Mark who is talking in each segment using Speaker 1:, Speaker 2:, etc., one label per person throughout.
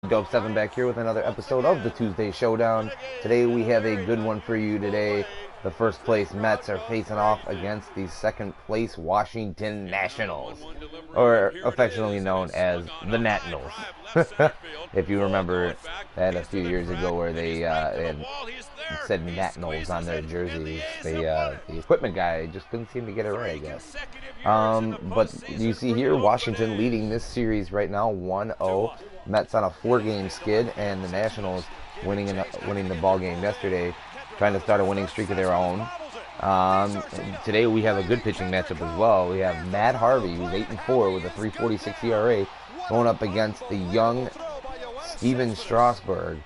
Speaker 1: Dope 7 back here with another episode of the Tuesday Showdown. Today we have a good one for you today. The first place Mets are facing off against the second place Washington Nationals, or affectionately known as the Nationals. If you remember that a few years ago where they had said Nationals on their jerseys. The equipment guy just couldn't seem to get it right, I guess. But you see here, Washington leading this series right now, 1-0. Mets on a 4-game skid, and the Nationals winning the ball game yesterday, trying to start a winning streak of their own. Today we have a good pitching matchup as well. We have Matt Harvey, who's 8-4 with a 3.46 ERA, going up against the young Steven Strasburg,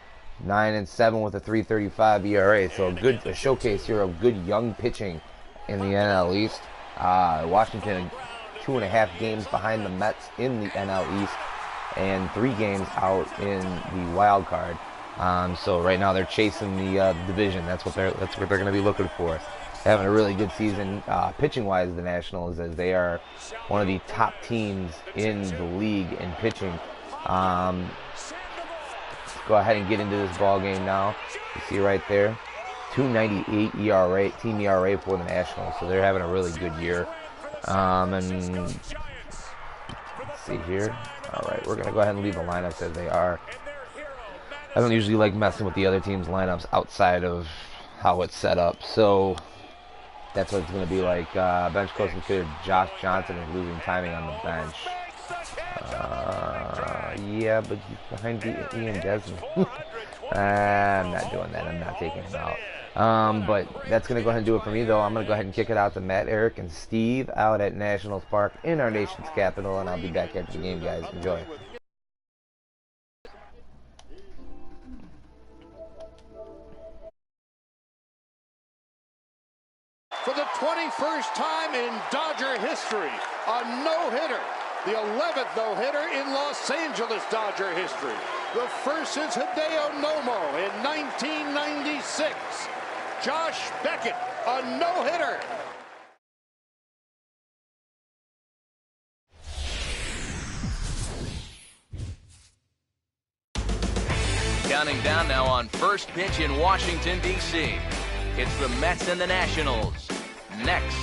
Speaker 1: 9-7 with a 3.35 ERA. So a showcase here of good young pitching in the NL East. Washington 2.5 games behind the Mets in the NL East, and 3 games out in the wild card. So right now they're chasing the division. That's what they're going to be looking for. Having a really good season pitching-wise, the Nationals, as they are one of the top teams in the league in pitching. Let's go ahead and get into this ball game now. You see right there, 2.98 ERA, team ERA for the Nationals. So they're having a really good year. And let's see here. All right, we're going to go ahead and leave the lineups as they are. I don't usually like messing with the other team's lineups outside of how it's set up. So that's what it's going to be like. Bench coach considered Josh Johnson is losing timing on the bench. Yeah, but he's behind Ian Desmond. I'm not doing that. I'm not taking him out. But that's going to go ahead and do it for me, though. I'm going to go ahead and kick it out to Matt, Eric, and Steve out at Nationals Park in our nation's capital, and I'll be back after the game, guys. Enjoy.
Speaker 2: For the 21st time in Dodger history, a no-hitter. The 11th no-hitter in Los Angeles Dodger history. The first is Hideo Nomo in 1996. Josh Beckett, a no-hitter.
Speaker 3: Counting down now on first pitch in Washington, D.C. It's the Mets and the Nationals. Next.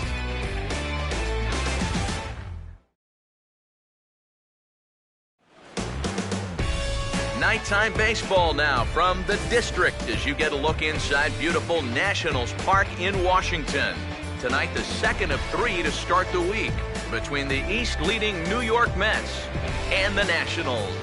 Speaker 3: Nighttime baseball now from the district as you get a look inside beautiful Nationals Park in Washington. Tonight, the second of 3 to start the week between the East-leading New York Mets and the Nationals.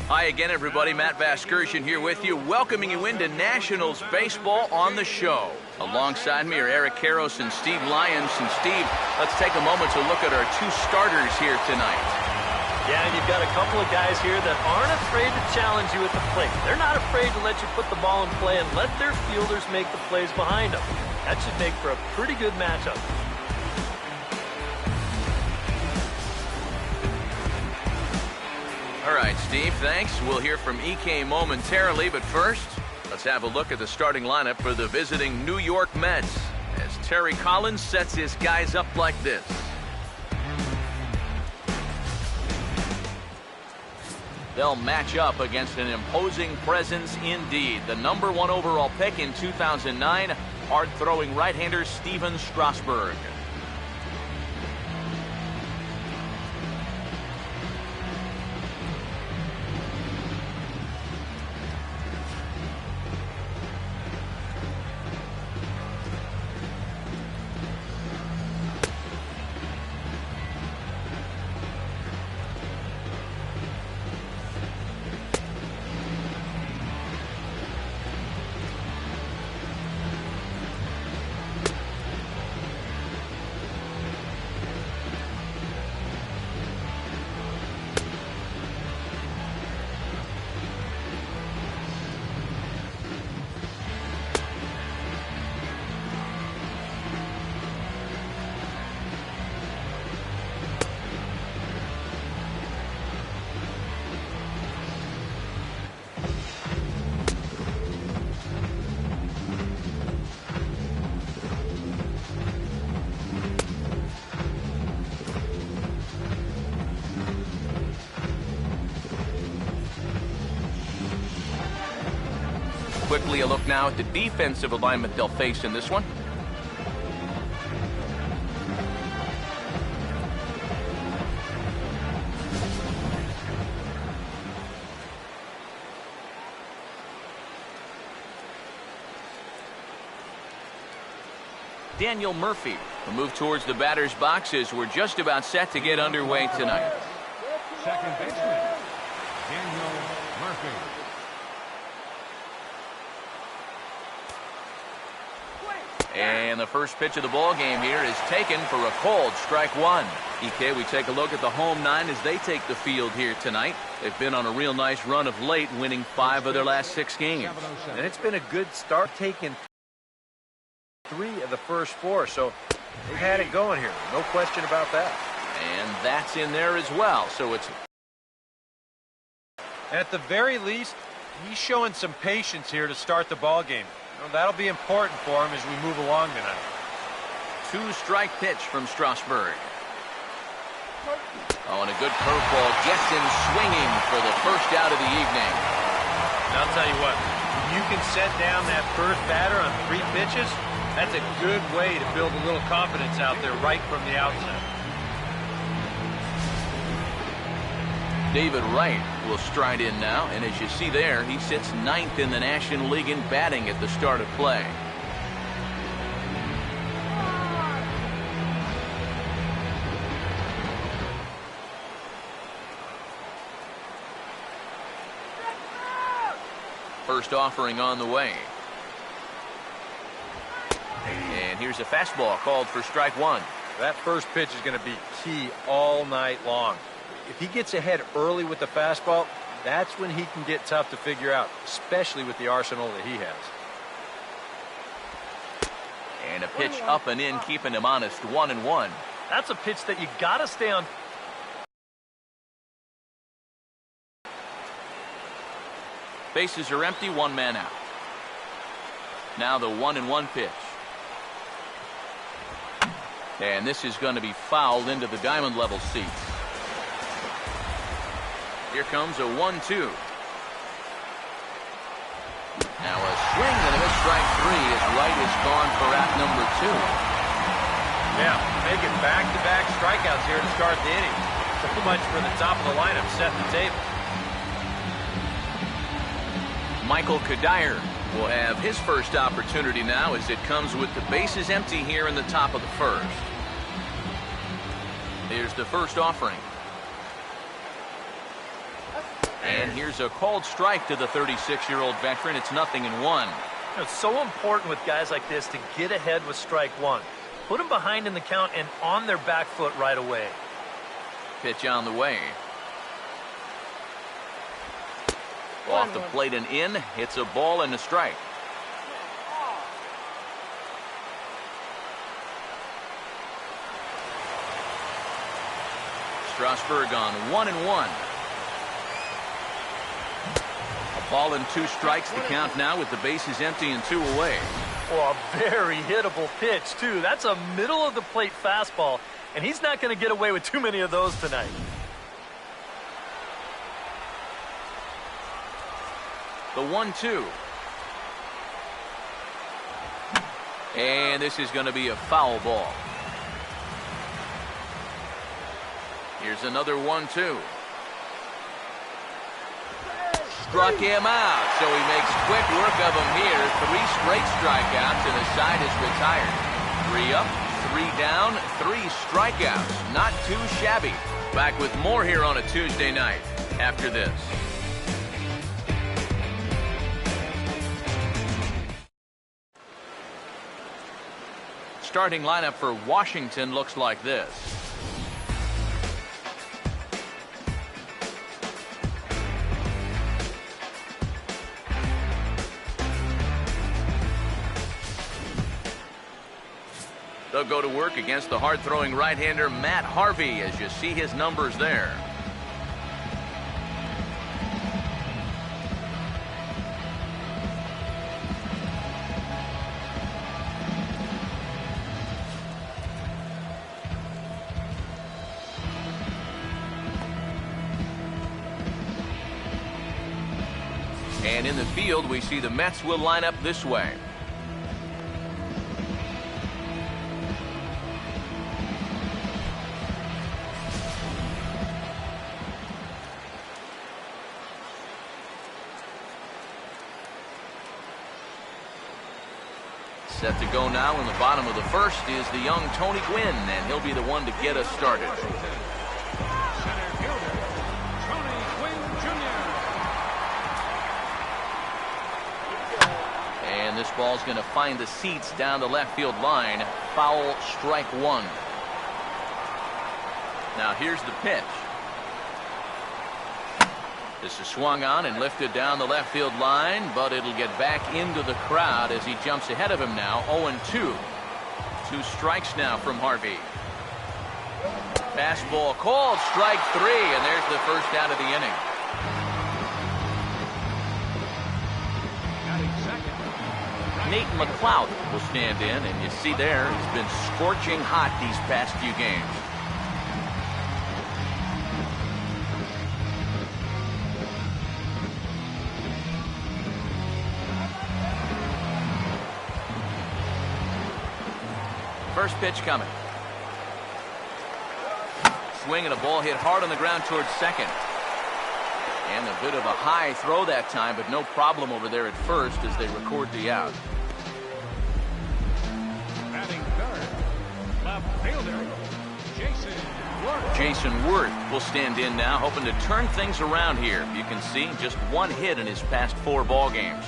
Speaker 3: Hi again, everybody. Matt Vasgersian here with you, welcoming you into Nationals baseball on the show. Alongside me are Eric Karros and Steve Lyons. And Steve, let's take a moment to look at our 2 starters here tonight.
Speaker 4: Yeah, and you've got a couple of guys here that aren't afraid to challenge you at the plate. They're not afraid to let you put the ball in play and let their fielders make the plays behind them. That should make for a pretty good matchup.
Speaker 3: All right, Steve, thanks. We'll hear from EK momentarily, but first, let's have a look at the starting lineup for the visiting New York Mets as Terry Collins sets his guys up like this. They'll match up against an imposing presence indeed. The #1 overall pick in 2009, hard-throwing right-hander Steven Strasburg. Quickly a look now at the defensive alignment they'll face in this one. Daniel Murphy will move towards the batter's boxes. We're just about set to get underway tonight.
Speaker 5: Second baseman, Daniel Murphy.
Speaker 3: And the first pitch of the ball game here is taken for a called strike one. EK, we take a look at the home nine as they take the field here tonight. They've been on a real nice run of late, winning 5 of their last 6 games.
Speaker 6: And it's been a good start, taking 3 of the first 4, so they've had it going here. No question about that.
Speaker 3: And that's in there as well. So it's...
Speaker 6: And at the very least, he's showing some patience here to start the ball game. That'll be important for him as we move along tonight.
Speaker 3: 2-strike pitch from Strasburg. Oh, and a good curveball gets him swinging for the first out of the evening.
Speaker 6: And I'll tell you what, if you can set down that first batter on 3 pitches, that's a good way to build a little confidence out there right from the outset.
Speaker 3: David Wright will stride in now, and as you see there, he sits 9th in the National League in batting at the start of play. First offering on the way. And here's a fastball called for strike one.
Speaker 6: That first pitch is going to be key all night long. If he gets ahead early with the fastball, that's when he can get tough to figure out, especially with the arsenal that he has.
Speaker 3: And a pitch up and in, keeping him honest, 1-1.
Speaker 4: That's a pitch that you got to stay on.
Speaker 3: Bases are empty, 1 man out. Now the 1-1 pitch. And this is going to be fouled into the diamond level seats. Here comes a 1-2. Now a swing and a miss, strike 3 as Wright is gone for out number 2.
Speaker 6: Yeah, making back-to-back strikeouts here to start the inning. So much for the top of the lineup setting the table.
Speaker 3: Michael Kadire will have his first opportunity now as it comes with the bases empty here in the top of the first. Here's the first offering. And here's a called strike to the 36-year-old veteran. It's 0-1.
Speaker 4: It's so important with guys like this to get ahead with strike one. Put them behind in the count and on their back foot right away.
Speaker 3: Pitch on the way. Off the plate and in. Hits a ball and a strike. Strasburg on 1-1. A ball and 2 strikes the count now with the bases empty and 2 away.
Speaker 4: Oh, a very hittable pitch, too. That's a middle-of-the-plate fastball, and he's not going to get away with too many of those tonight.
Speaker 3: The 1-2. And this is going to be a foul ball. Here's another 1-2. Struck him out, so he makes quick work of him here. 3 straight strikeouts, and the side is retired. 3 up, 3 down, 3 strikeouts. Not too shabby. Back with more here on a Tuesday night after this. Starting lineup for Washington looks like this. They'll go to work against the hard-throwing right-hander Matt Harvey, as you see his numbers there. And in the field, we see the Mets will line up this way. Set to go now in the bottom of the first is the young Tony Gwynn, and he'll be the one to get us started.
Speaker 5: Center fielder, Tony Gwynn Jr.
Speaker 3: And this ball's going to find the seats down the left field line. Foul, strike one. Now here's the pitch. This is swung on and lifted down the left field line, but it'll get back into the crowd as he jumps ahead of him now. 0-2. 2 strikes now from Harvey. Fastball called, strike 3, and there's the first out of the inning. Nate McLeod will stand in, and you see there, he's been scorching hot these past few games. First pitch coming. Swing and a ball hit hard on the ground towards second. And a bit of a high throw that time, but no problem over there at first as they record the out.
Speaker 5: Batting third, left fielder, Jason Worth.
Speaker 3: Jason Worth will stand in now, hoping to turn things around here. You can see just 1 hit in his past 4 ball games.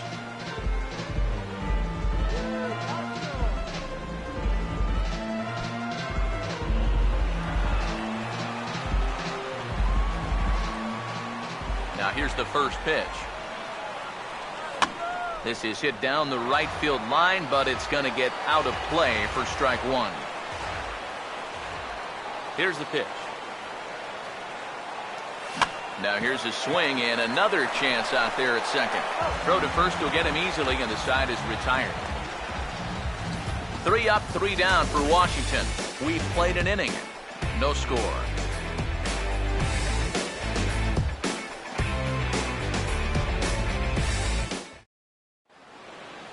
Speaker 3: Now here's the first pitch. This is hit down the right field line, but it's going to get out of play for strike 1. Here's the pitch. Now here's a swing and another chance out there at second. Throw to first will get him easily, and the side is retired. 3 up, 3 down for Washington. We've played an inning. No score.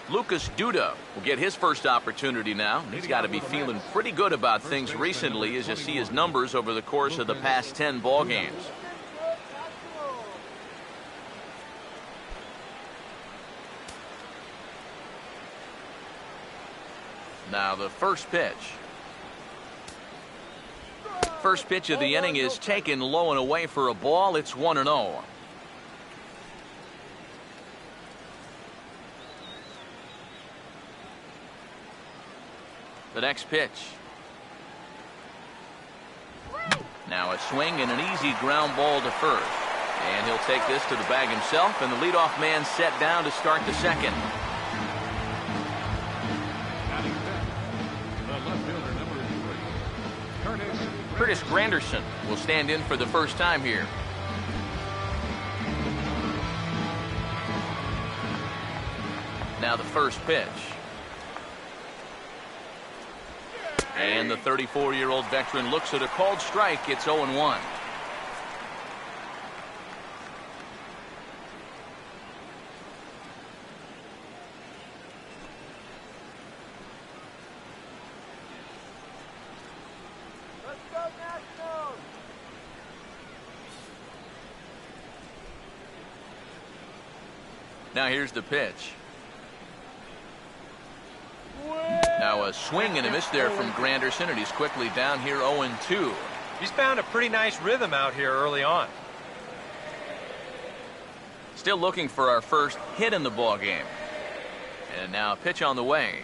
Speaker 3: Lucas Duda will get his first opportunity now. He's got to be feeling pretty good about things recently as you see his numbers over the course of the past 10 ball games. Now the first pitch. First pitch of the inning is taken low and away for a ball. It's 1-0. The next pitch. Now a swing and an easy ground ball to first. And he'll take this to the bag himself, and the leadoff man set down to start the second. Curtis Granderson will stand in for the first time here. Now the first pitch. And the 34-year-old veteran looks at a called strike. It's 0-1.
Speaker 7: Let's go Nationals!
Speaker 3: Now here's the pitch. Now a swing and a miss there from Granderson, and he's quickly down here 0-2.
Speaker 6: He's found a pretty nice rhythm out here early on.
Speaker 3: Still looking for our first hit in the ball game. And now a pitch on the way.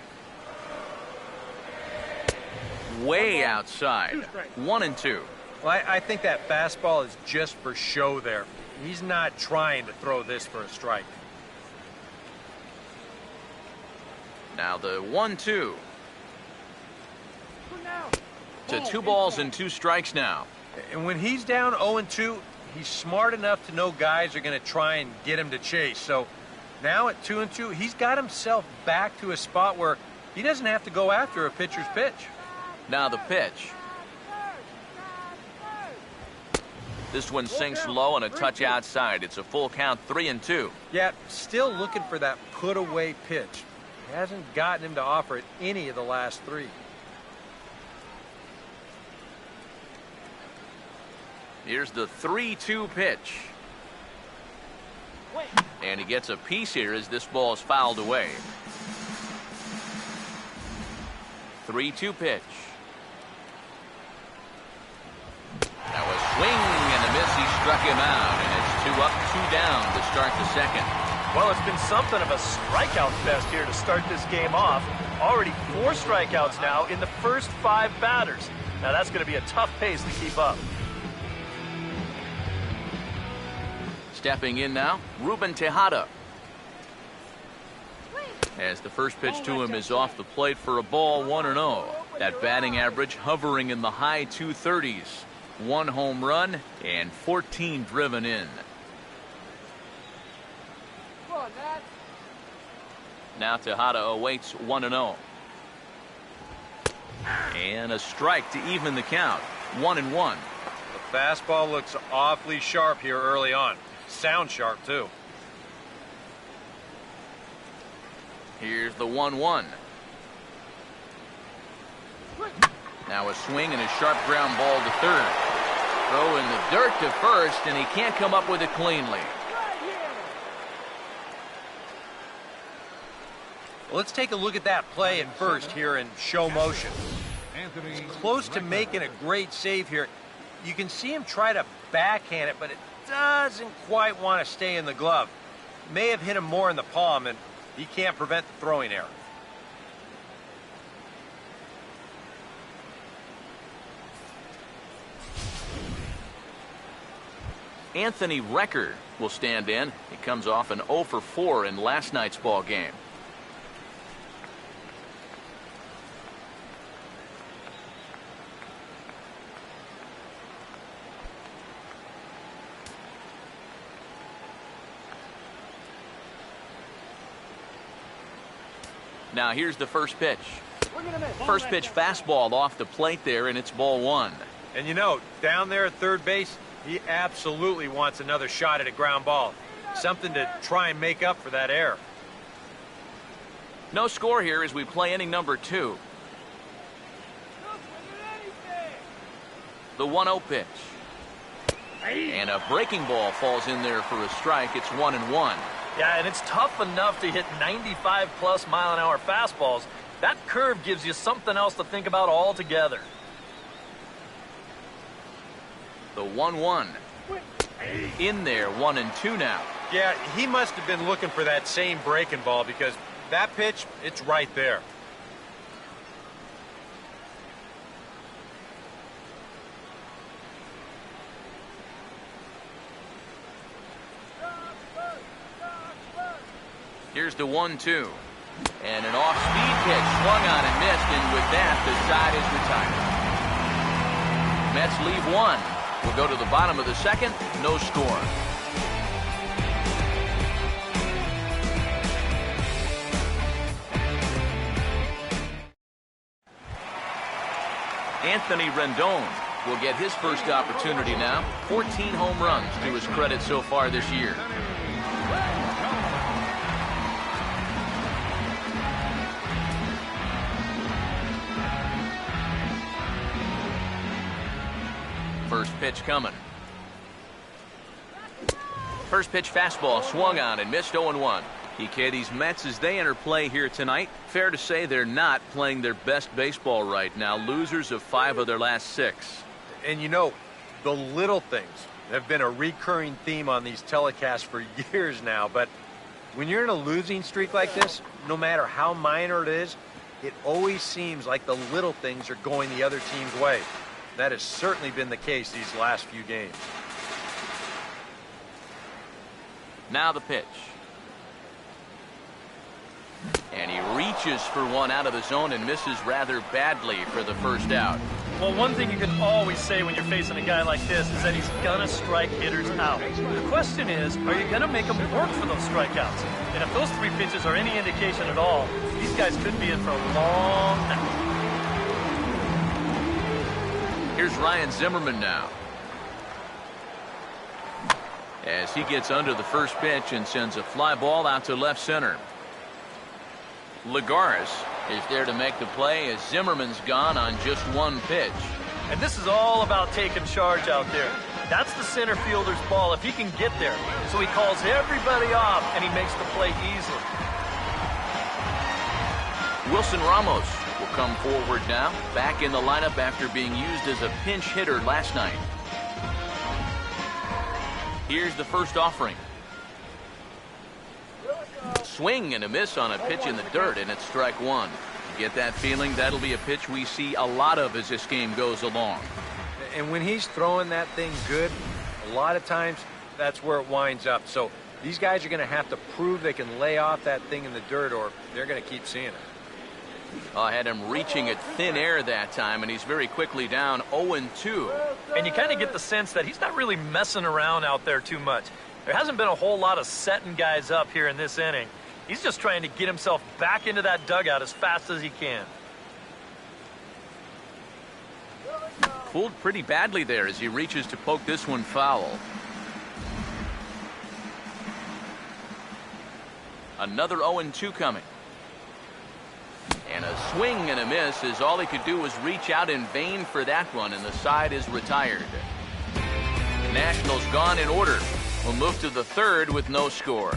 Speaker 3: Way outside. 1-2.
Speaker 6: Well, I think that fastball is just for show there. He's not trying to throw this for a strike.
Speaker 3: Now the 1-2. To 2 balls and 2 strikes now.
Speaker 6: And when he's down 0-2, he's smart enough to know guys are going to try and get him to chase. So now at 2-2, he's got himself back to a spot where he doesn't have to go after a pitcher's pitch.
Speaker 3: Now the pitch. This one sinks low and a touch outside. It's a full count, 3-2.
Speaker 6: Yeah, still looking for that put-away pitch. Hasn't gotten him to offer it any of the last three.
Speaker 3: Here's the 3-2 pitch. And he gets a piece here as this ball is fouled away. 3-2 pitch. Now a swing and a miss. He struck him out, and it's 2 up, 2 down to start the second.
Speaker 4: Well, it's been something of a strikeout fest here to start this game off. Already 4 strikeouts now in the first 5 batters. Now that's going to be a tough pace to keep up.
Speaker 3: Stepping in now, Ruben Tejada. As the first pitch to him is off the plate for a ball, 1-0. That batting average hovering in the high 230s. 1 home run and 14 driven in. Now Tejada awaits 1-0. And a strike to even the count. 1-1.
Speaker 6: The fastball looks awfully sharp here early on. Sound sharp, too.
Speaker 3: Here's the 1-1. Now a swing and a sharp ground ball to third. Throw in the dirt to first, and he can't come up with it cleanly.
Speaker 6: Well, let's take a look at that play at first here in show motion. He's close to making a great save here. You can see him try to backhand it, but it doesn't quite want to stay in the glove. May have hit him more in the palm, and he can't prevent the throwing error.
Speaker 3: Anthony Recker will stand in. He comes off an 0 for 4 in last night's ball game. Now here's the first pitch. First pitch fastball off the plate there, and it's ball 1.
Speaker 6: And you know, down there at third base, he absolutely wants another shot at a ground ball. Something to try and make up for that error.
Speaker 3: No score here as we play inning number 2. The 1-0 pitch. And a breaking ball falls in there for a strike. It's 1-1.
Speaker 4: Yeah, and it's tough enough to hit 95+ mile-an-hour fastballs. That curve gives you something else to think about altogether.
Speaker 3: The 1-1. In there, 1-2 now.
Speaker 6: Yeah, he must have been looking for that same breaking ball because that pitch, it's right there.
Speaker 3: Here's the 1-2. And an off-speed pitch swung on and missed, and with that, the side is retired. Mets leave 1. We'll go to the bottom of the second. No score. Anthony Rendon will get his first opportunity now. 14 home runs to his credit so far this year. First pitch coming. First pitch fastball swung on and missed 0-1. EK, these Mets, as they enter play here tonight, fair to say they're not playing their best baseball right now. Losers of 5 of their last 6.
Speaker 6: And you know, the little things have been a recurring theme on these telecasts for years now. But when you're in a losing streak like this, no matter how minor it is, it always seems like the little things are going the other team's way. That has certainly been the case these last few games.
Speaker 3: Now the pitch. And he reaches for one out of the zone and misses rather badly for the first out.
Speaker 4: Well, one thing you can always say when you're facing a guy like this is that he's gonna strike hitters out. The question is, are you gonna make him work for those strikeouts? And if those 3 pitches are any indication at all, these guys could be in for a long night.
Speaker 3: Here's Ryan Zimmerman now. as he gets under the first pitch and sends a fly ball out to left center. Lagares is there to make the play as Zimmerman's gone on just one pitch.
Speaker 4: And this is all about taking charge out there. That's the center fielder's ball if he can get there. So he calls everybody off and he makes the play easily.
Speaker 3: Wilson Ramos will come forward now, back in the lineup after being used as a pinch hitter last night. Here's the first offering. Swing and a miss on a pitch in the dirt, and it's strike one. Get that feeling that'll be a pitch we see a lot of as this game goes along.
Speaker 6: And when he's throwing that thing good, a lot of times that's where it winds up. So these guys are going to have to prove they can lay off that thing in the dirt, or they're going to keep seeing it.
Speaker 3: I had him reaching at thin air that time, and he's very quickly down 0-2.
Speaker 4: And you kind of get the sense that he's not really messing around out there too much. There hasn't been a whole lot of setting guys up here in this inning. He's just trying to get himself back into that dugout as fast as he can.
Speaker 3: Fooled pretty badly there as he reaches to poke this one foul. Another 0-2 coming. And a swing and a miss as all he could do was reach out in vain for that one, and the side is retired. Nationals gone in order. We'll move to the third with no score.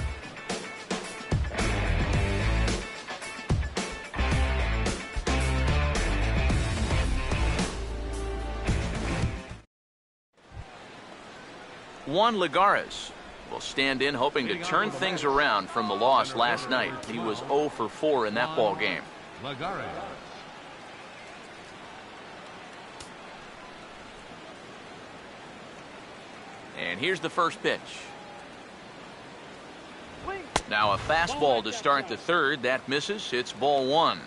Speaker 3: Juan Lagares will stand in, hoping to turn things around from the loss last night. He was 0 for 4 in that ball game.
Speaker 5: Lagares.
Speaker 3: And here's the first pitch. Now a fastball to start the third. That misses. It's ball one.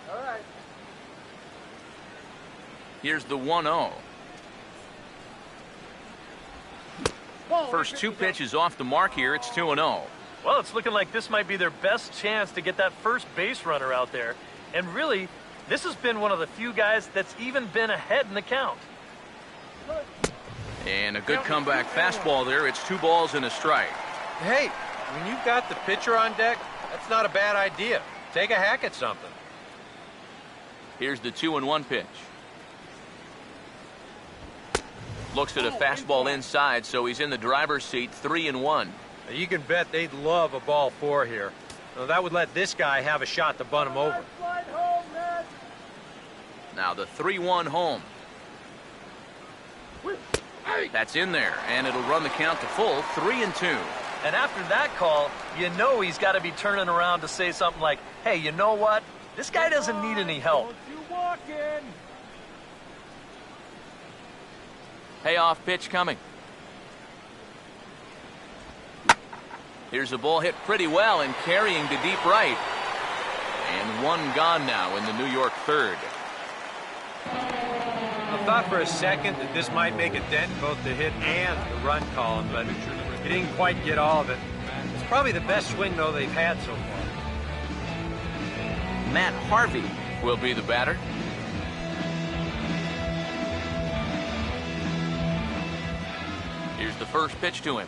Speaker 7: All right.
Speaker 3: Here's the 1-0. First two pitches off the mark here. It's 2-0.
Speaker 4: Well, it's looking like this might be their best chance to get that first base runner out there. And really, this has been one of the few guys that's even been ahead in the count.
Speaker 3: And a good comeback fastball there. It's 2 balls and a strike.
Speaker 6: Hey, when you've got the pitcher on deck, that's not a bad idea. Take a hack at something.
Speaker 3: Here's the 2-1 pitch. Looks at a fastball inside, so he's in the driver's seat, 3-1.
Speaker 6: You can bet they'd love a ball 4 here. Now, that would let this guy have a shot to bunt him over.
Speaker 3: Now the 3-1 home. That's in there, and it'll run the count to full, 3-2.
Speaker 4: And after that call, you know he's got to be turning around to say something like, hey, you know what? This guy doesn't need any help.
Speaker 3: Payoff pitch coming. Here's a ball hit pretty well and carrying to deep right. And one gone now in the New York third.
Speaker 6: I thought for a second that this might make a dent in both the hit and the run column, but he didn't quite get all of it. It's probably the best swing, though, they've had so far.
Speaker 3: Matt Harvey will be the batter. Here's the first pitch to him.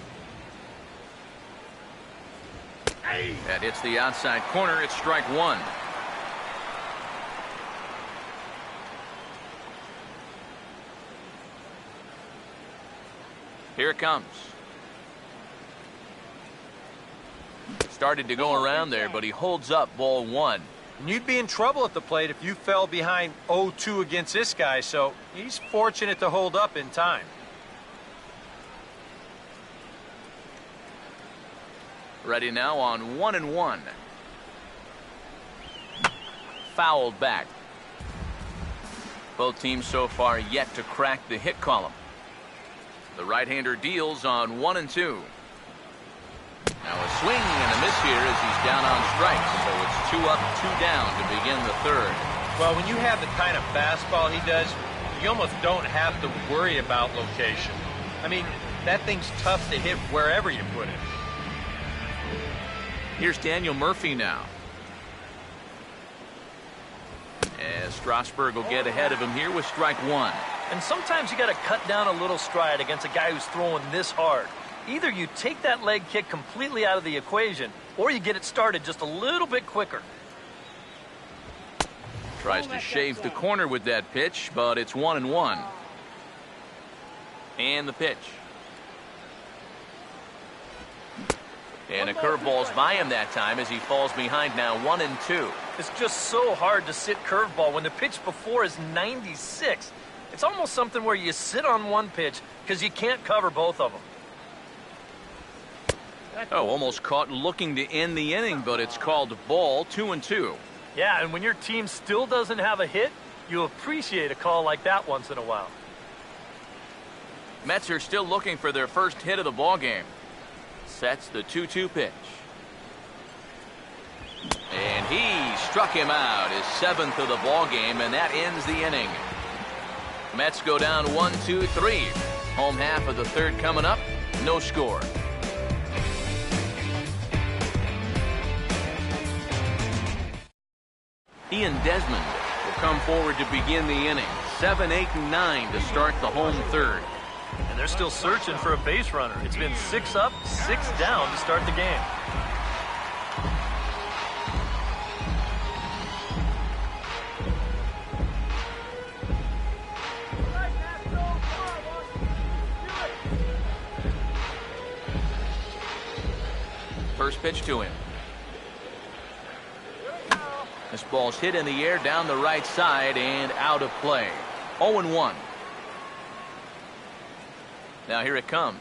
Speaker 3: That hits the outside corner. It's strike one. Here it comes. Started to go around there, but he holds up ball one.
Speaker 6: And you'd be in trouble at the plate if you fell behind 0-2 against this guy, so he's fortunate to hold up in time.
Speaker 3: Ready now on 1-1. Fouled back. Both teams so far yet to crack the hit column. The right-hander deals on 1-2. Now a swing and a miss here as he's down on strikes. So it's 2 up, 2 down to begin the third.
Speaker 6: Well, when you have the kind of fastball he does, you almost don't have to worry about location. I mean, that thing's tough to hit wherever you put it.
Speaker 3: Here's Daniel Murphy now. As Strasburg will get ahead of him here with strike one.
Speaker 4: And sometimes you got to cut down a little stride against a guy who's throwing this hard. Either you take that leg kick completely out of the equation, or you get it started just a little bit quicker.
Speaker 3: Tries to shave the corner with that pitch, but it's 1-1. And the pitch. And a curveball's by him that time as he falls behind now 1-2.
Speaker 4: It's just so hard to sit curveball when the pitch before is 96. It's almost something where you sit on one pitch because you can't cover both of them.
Speaker 3: Oh, almost caught looking to end the inning, but it's called ball, 2-2.
Speaker 4: Yeah, and when your team still doesn't have a hit, you appreciate a call like that once in a while.
Speaker 3: Mets are still looking for their first hit of the ball game. Sets the 2-2 pitch. And he struck him out, his 7th of the ball game, and that ends the inning. Mets go down 1-2-3. Home half of the third coming up. No score. Ian Desmond will come forward to begin the inning. 7, 8, and 9 to start the home third.
Speaker 4: And they're still searching for a base runner. It's been 6 up, 6 down to start the game.
Speaker 3: First pitch to him. This ball's hit in the air down the right side and out of play. 0-1. Now here it comes.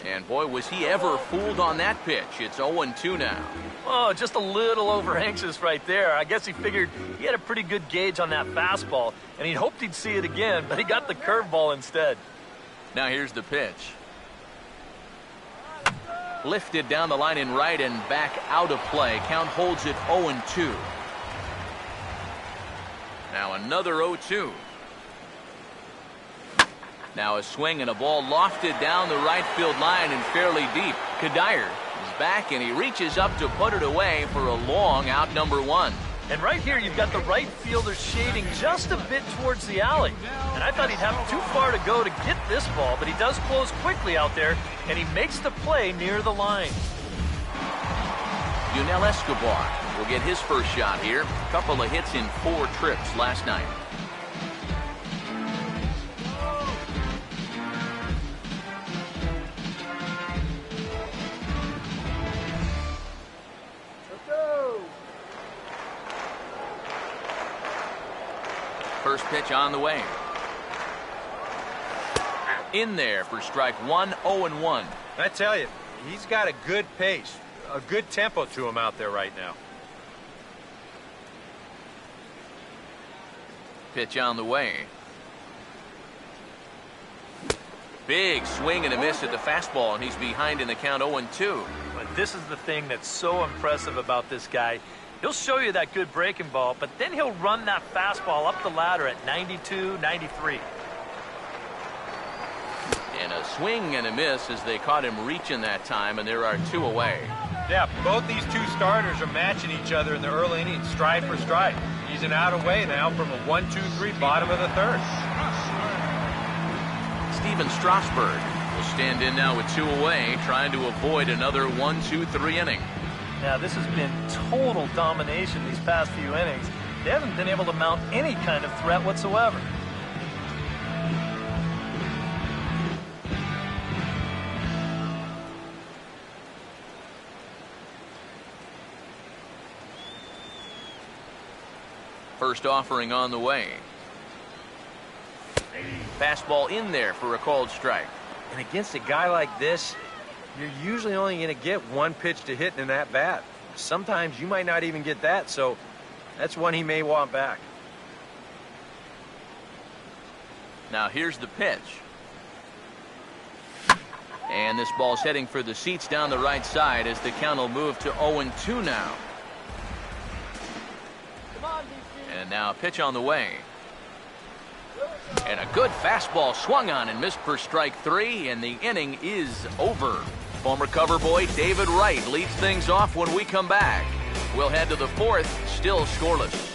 Speaker 3: And boy, was he ever fooled on that pitch. It's 0-2 now.
Speaker 4: Oh, just a little over anxious right there. I guess he figured he had a pretty good gauge on that fastball, and he hoped he'd see it again, but he got the curveball instead.
Speaker 3: Now here's the pitch. Lifted down the line in right and back out of play. Count holds it 0-2. Now another 0-2. Now a swing and a ball lofted down the right field line and fairly deep. Kadire is back and he reaches up to put it away for a long out number 1.
Speaker 4: And right here you've got the right fielder shading just a bit towards the alley. And I thought he'd have too far to go to get this ball, but he does close quickly out there, and he makes the play near the line.
Speaker 3: Yunel Escobar will get his first shot here. A couple of hits in 4 trips last night. First pitch on the way. In there for strike 1, 0-1.
Speaker 6: I tell you, he's got a good pace, a good tempo to him out there right now.
Speaker 3: Pitch on the way. Big swing and a miss at the fastball, and he's behind in the count 0-2.
Speaker 4: But this is the thing that's so impressive about this guy. He'll show you that good breaking ball, but then he'll run that fastball up the ladder at 92, 93.
Speaker 3: And a swing and a miss as they caught him reaching that time, and there are 2 away.
Speaker 6: Yeah, both these 2 starters are matching each other in the early innings, stride for stride. He's an out away now from a 1-2-3 bottom of the third.
Speaker 3: Steven Strasburg will stand in now with 2 away, trying to avoid another 1-2-3 inning.
Speaker 4: Now, this has been total domination these past few innings. They haven't been able to mount any kind of threat whatsoever.
Speaker 3: First offering on the way. Fastball in there for a called strike.
Speaker 6: And against a guy like this, you're usually only going to get 1 pitch to hit in that bat. Sometimes you might not even get that, so that's one he may want back.
Speaker 3: Now here's the pitch. And this ball's heading for the seats down the right side as the count will move to 0-2 now. And now a pitch on the way. And a good fastball swung on and missed for strike 3, and the inning is over. Former cover boy David Wright leads things off when we come back. We'll head to the fourth, still scoreless.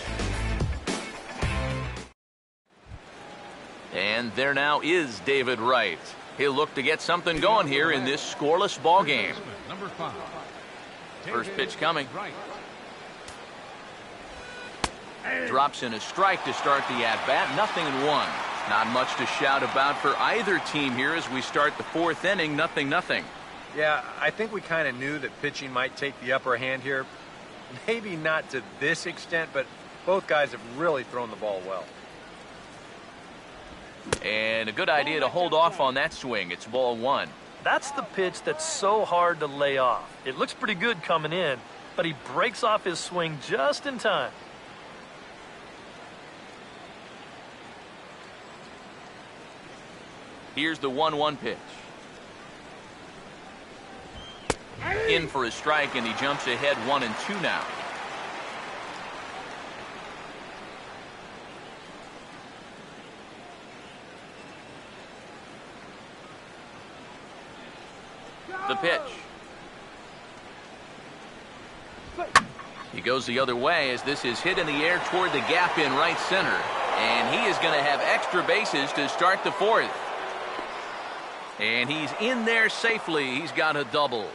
Speaker 3: And there now is David Wright. He'll look to get something going here in this scoreless ball game.
Speaker 5: Number 5.
Speaker 3: First pitch coming. Drops in a strike to start the at-bat. 0-1. Not much to shout about for either team here as we start the fourth inning. 0-0.
Speaker 6: Yeah, I think we kind of knew that pitching might take the upper hand here. Maybe not to this extent, but both guys have really thrown the ball well.
Speaker 3: And a good idea to hold off on that swing. It's ball 1.
Speaker 4: That's the pitch that's so hard to lay off. It looks pretty good coming in, but he breaks off his swing just in time.
Speaker 3: Here's the 1-1 pitch. In for a strike, and he jumps ahead 1-2 now. The pitch. He goes the other way as this is hit in the air toward the gap in right center. And he is going to have extra bases to start the fourth. And he's in there safely. He's got a double.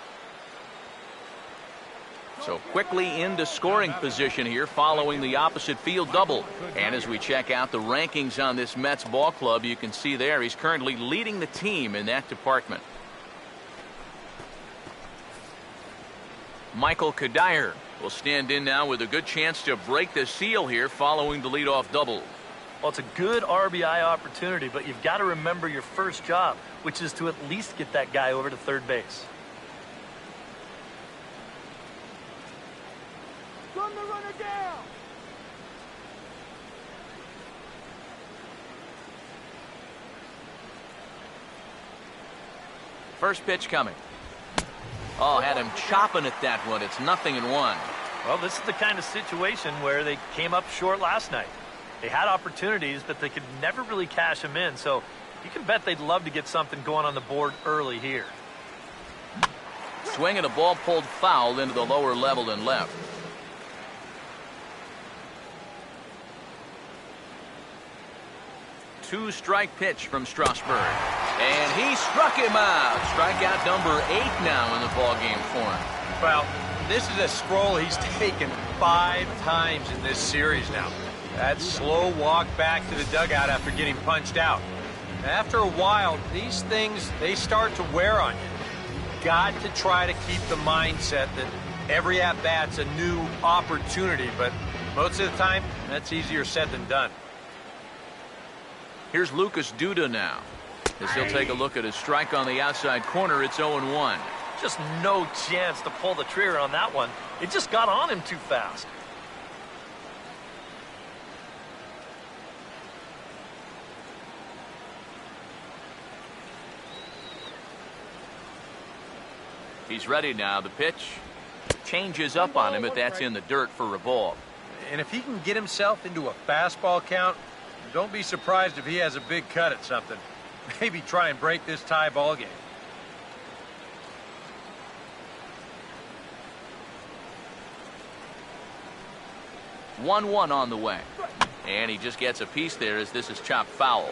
Speaker 3: So quickly into scoring position here following the opposite field double. And as we check out the rankings on this Mets ball club, you can see there he's currently leading the team in that department. Michael Kadire will stand in now with a good chance to break the seal here following the leadoff double.
Speaker 4: Well, it's a good RBI opportunity, but you've got to remember your first job, which is to at least get that guy over to third base.
Speaker 7: Run the runner down.
Speaker 3: First pitch coming. Oh, had him chopping at that one. It's 0-1.
Speaker 4: Well, this is the kind of situation where they came up short last night. They had opportunities, but they could never really cash them in. So you can bet they'd love to get something going on the board early here.
Speaker 3: Swing and a ball pulled foul into the lower level and left. Two-strike pitch from Strasburg. And he struck him out. Strikeout number 8 now in the ballgame for him.
Speaker 6: Well, this is a scroll he's taken 5 times in this series now. That slow walk back to the dugout after getting punched out. After a while, these things, they start to wear on you. Got to try to keep the mindset that every at-bat's a new opportunity, but most of the time, that's easier said than done.
Speaker 3: Here's Lucas Duda now. As he'll take a look at his strike on the outside corner, it's 0-1.
Speaker 4: Just no chance to pull the trigger on that one. It just got on him too fast.
Speaker 3: He's ready now. The pitch changes up on him, but that's in the dirt for a ball.
Speaker 6: And if he can get himself into a fastball count, don't be surprised if he has a big cut at something. Maybe try and break this tie ball game.
Speaker 3: One on the way. And he just gets a piece there as this is chopped foul.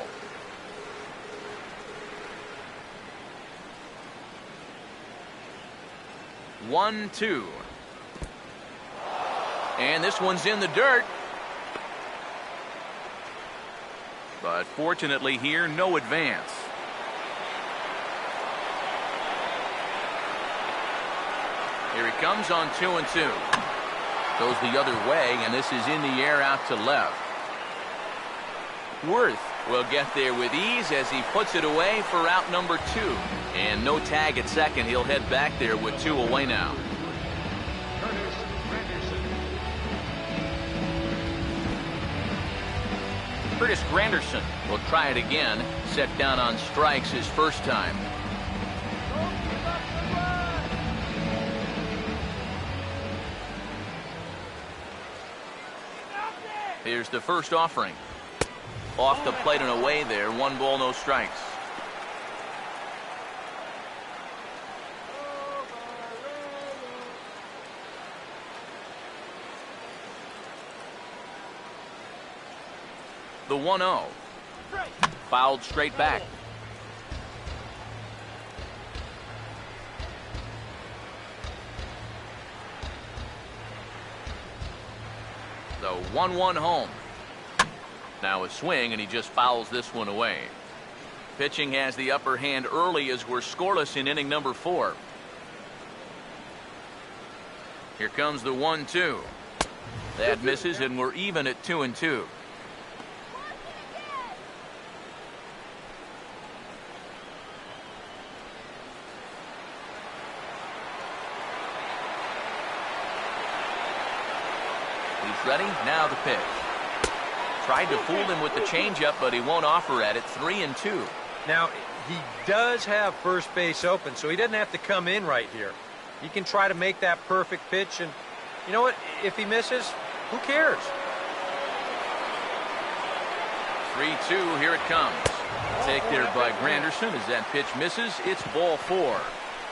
Speaker 3: One, two. And this one's in the dirt. But fortunately here, no advance. Here he comes on 2-2. Goes the other way, and this is in the air out to left. Worth will get there with ease as he puts it away for out number 2. And no tag at second. He'll head back there with 2 away now. Curtis Granderson will try it again. Set down on strikes his first time. Here's the first offering. Off the plate and away there. 1 ball, no strikes. the 1-0. Fouled straight back. The 1-1 home. Now a swing, and he just fouls this one away. Pitching has the upper hand early as we're scoreless in inning number 4. Here comes the 1-2. That misses, and we're even at 2-2. He's ready. Now the pitch. Tried to fool him with the changeup, but he won't offer at it. 3-2.
Speaker 6: Now, he does have first base open, so he doesn't have to come in right here. He can try to make that perfect pitch, and you know what? If he misses, who cares?
Speaker 3: 3-2, here it comes. Take there by Granderson. As that pitch misses, it's ball 4.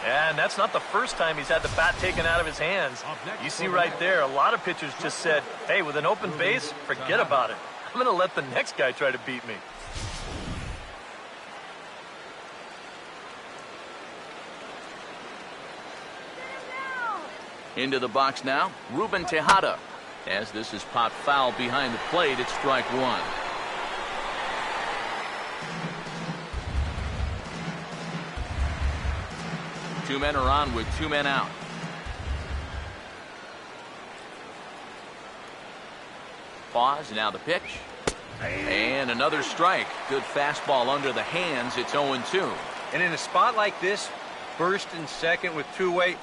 Speaker 4: And that's not the first time he's had the bat taken out of his hands. You see right there, a lot of pitchers just said, hey, with an open base, forget about it. I'm going to let the next guy try to beat me.
Speaker 3: Into the box now, Ruben Tejada. As this is popped foul behind the plate, it's strike 1. Two men are on with 2 men out. Pause, now the pitch. And another strike. Good fastball under the hands. It's 0-2.
Speaker 6: And in a spot like this, first and second with two-way,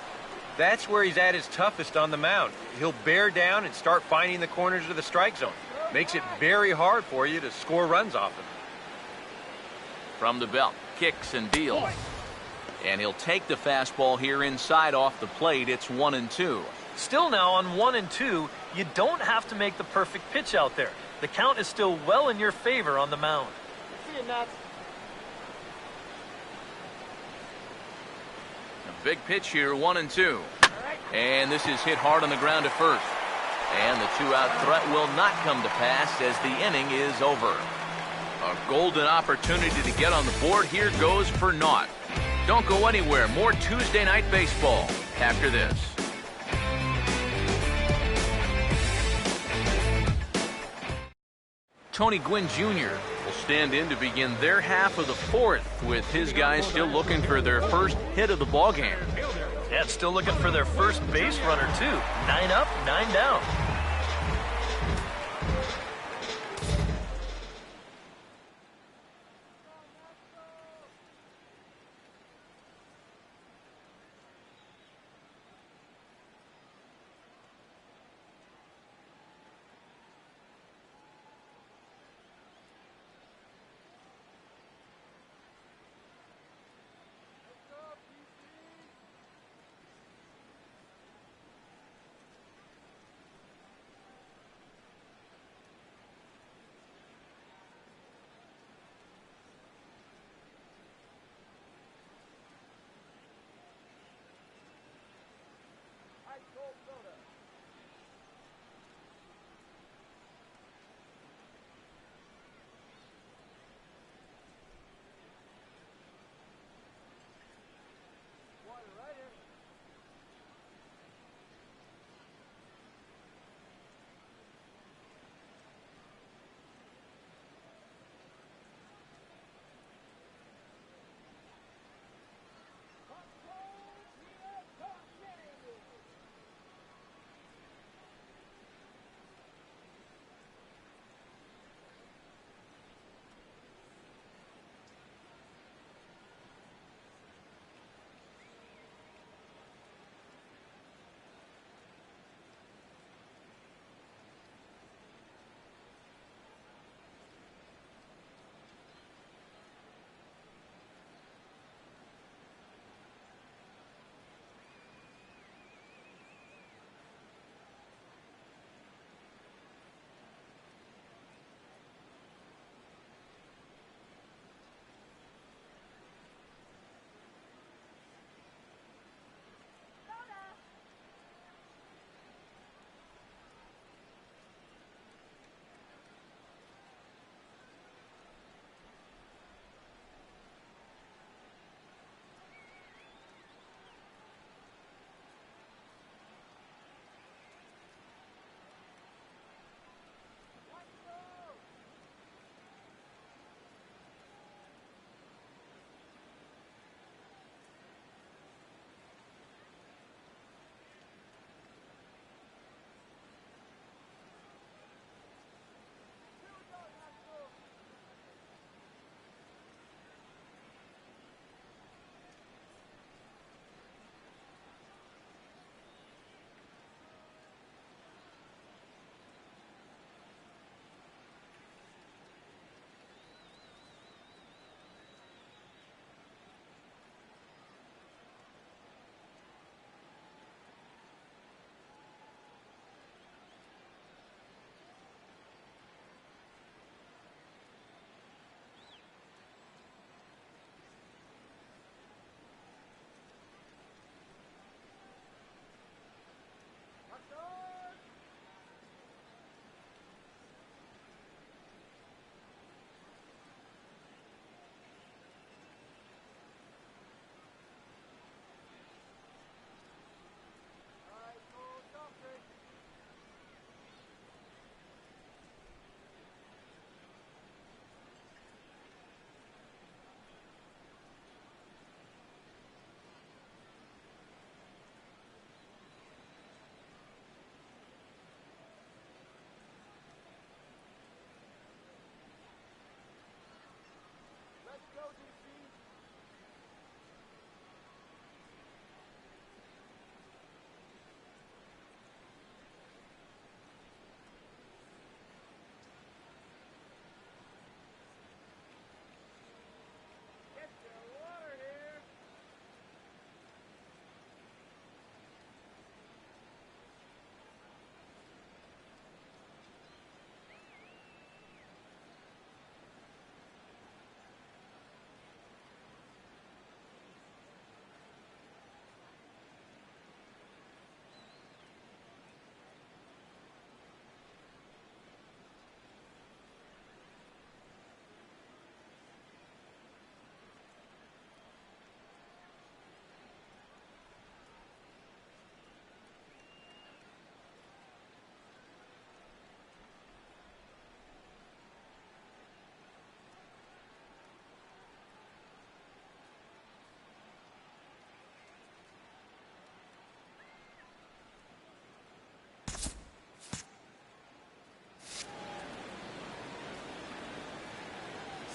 Speaker 6: that's where he's at his toughest on the mound. He'll bear down and start finding the corners of the strike zone. Makes it very hard for you to score runs off him.
Speaker 3: From the belt, kicks and deals. And he'll take the fastball here inside off the plate. It's 1-2.
Speaker 4: Still now on 1-2, you don't have to make the perfect pitch out there. The count is still well in your favor on the mound.
Speaker 7: See you, Nuts.
Speaker 3: A big pitch here, 1-2. And this is hit hard on the ground at first. And the 2-out threat will not come to pass as the inning is over. A golden opportunity to get on the board here goes for naught. Don't go anywhere. More Tuesday Night Baseball after this. Tony Gwynn Jr. will stand in to begin their half of the 4th, with his guys still looking for their first hit of the ballgame.
Speaker 4: Yeah, still looking for their first base runner, too. 9 up, 9 down.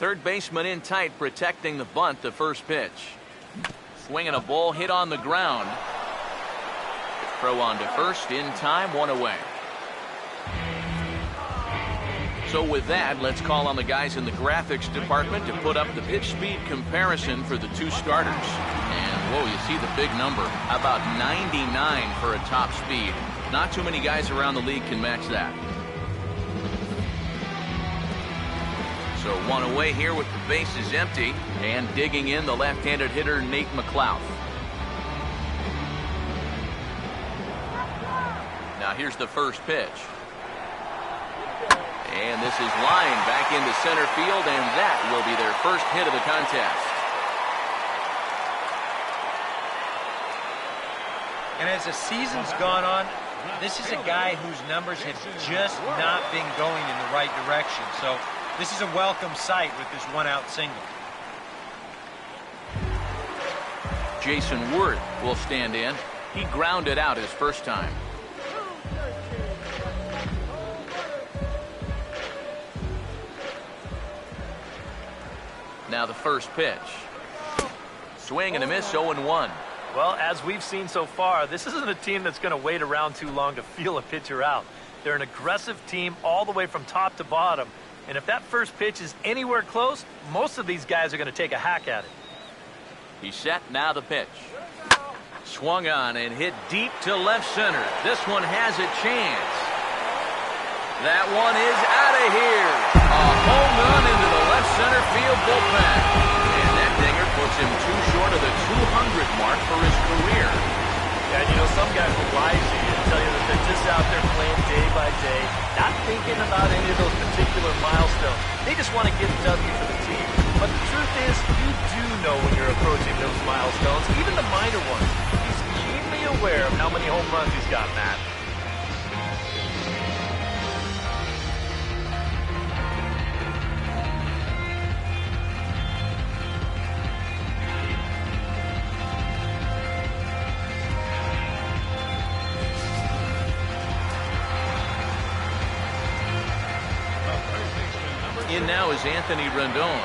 Speaker 3: third baseman in tight, protecting the bunt. The first pitch. Swinging a ball hit on the ground. Throw on to first in time, one away. So with that, let's call on the guys in the graphics department to put up the pitch speed comparison for the two starters. And, whoa, you see the big number. About 99 for a top speed. Not too many guys around the league can match that. So one away here with the bases empty. And digging in, the left-handed hitter, Nate McLeod. Now here's the first pitch. And this is lined back into center field, and that will be their first hit of the contest.
Speaker 6: And as the season's gone on, this is a guy whose numbers have just not been going in the right direction. So this is a welcome sight with this one-out single.
Speaker 3: Jason Worth will stand in. He grounded out his first time. Now the first pitch. Swing and a miss, 0-1.
Speaker 4: Well, as we've seen so far, this isn't a team that's going to wait around too long to feel a pitcher out. They're an aggressive team all the way from top to bottom. And if that first pitch is anywhere close, most of these guys are going to take a hack at it.
Speaker 3: He's set, now the pitch. Swung on and hit deep to left center. This one has a chance. That one is out of here. A home run into the left center field bullpen. And that dinger puts him too short of the 200 mark for his career.
Speaker 4: Yeah, and you know, some guys will lie to you and tell you that they're just out there playing day by day, not thinking about any of those particular milestones. They just want to get W for the team. But the truth is, you do know when you're approaching those milestones, even the minor ones. He's keenly aware of how many home runs he's got, Matt.
Speaker 3: In now is Anthony Rendon.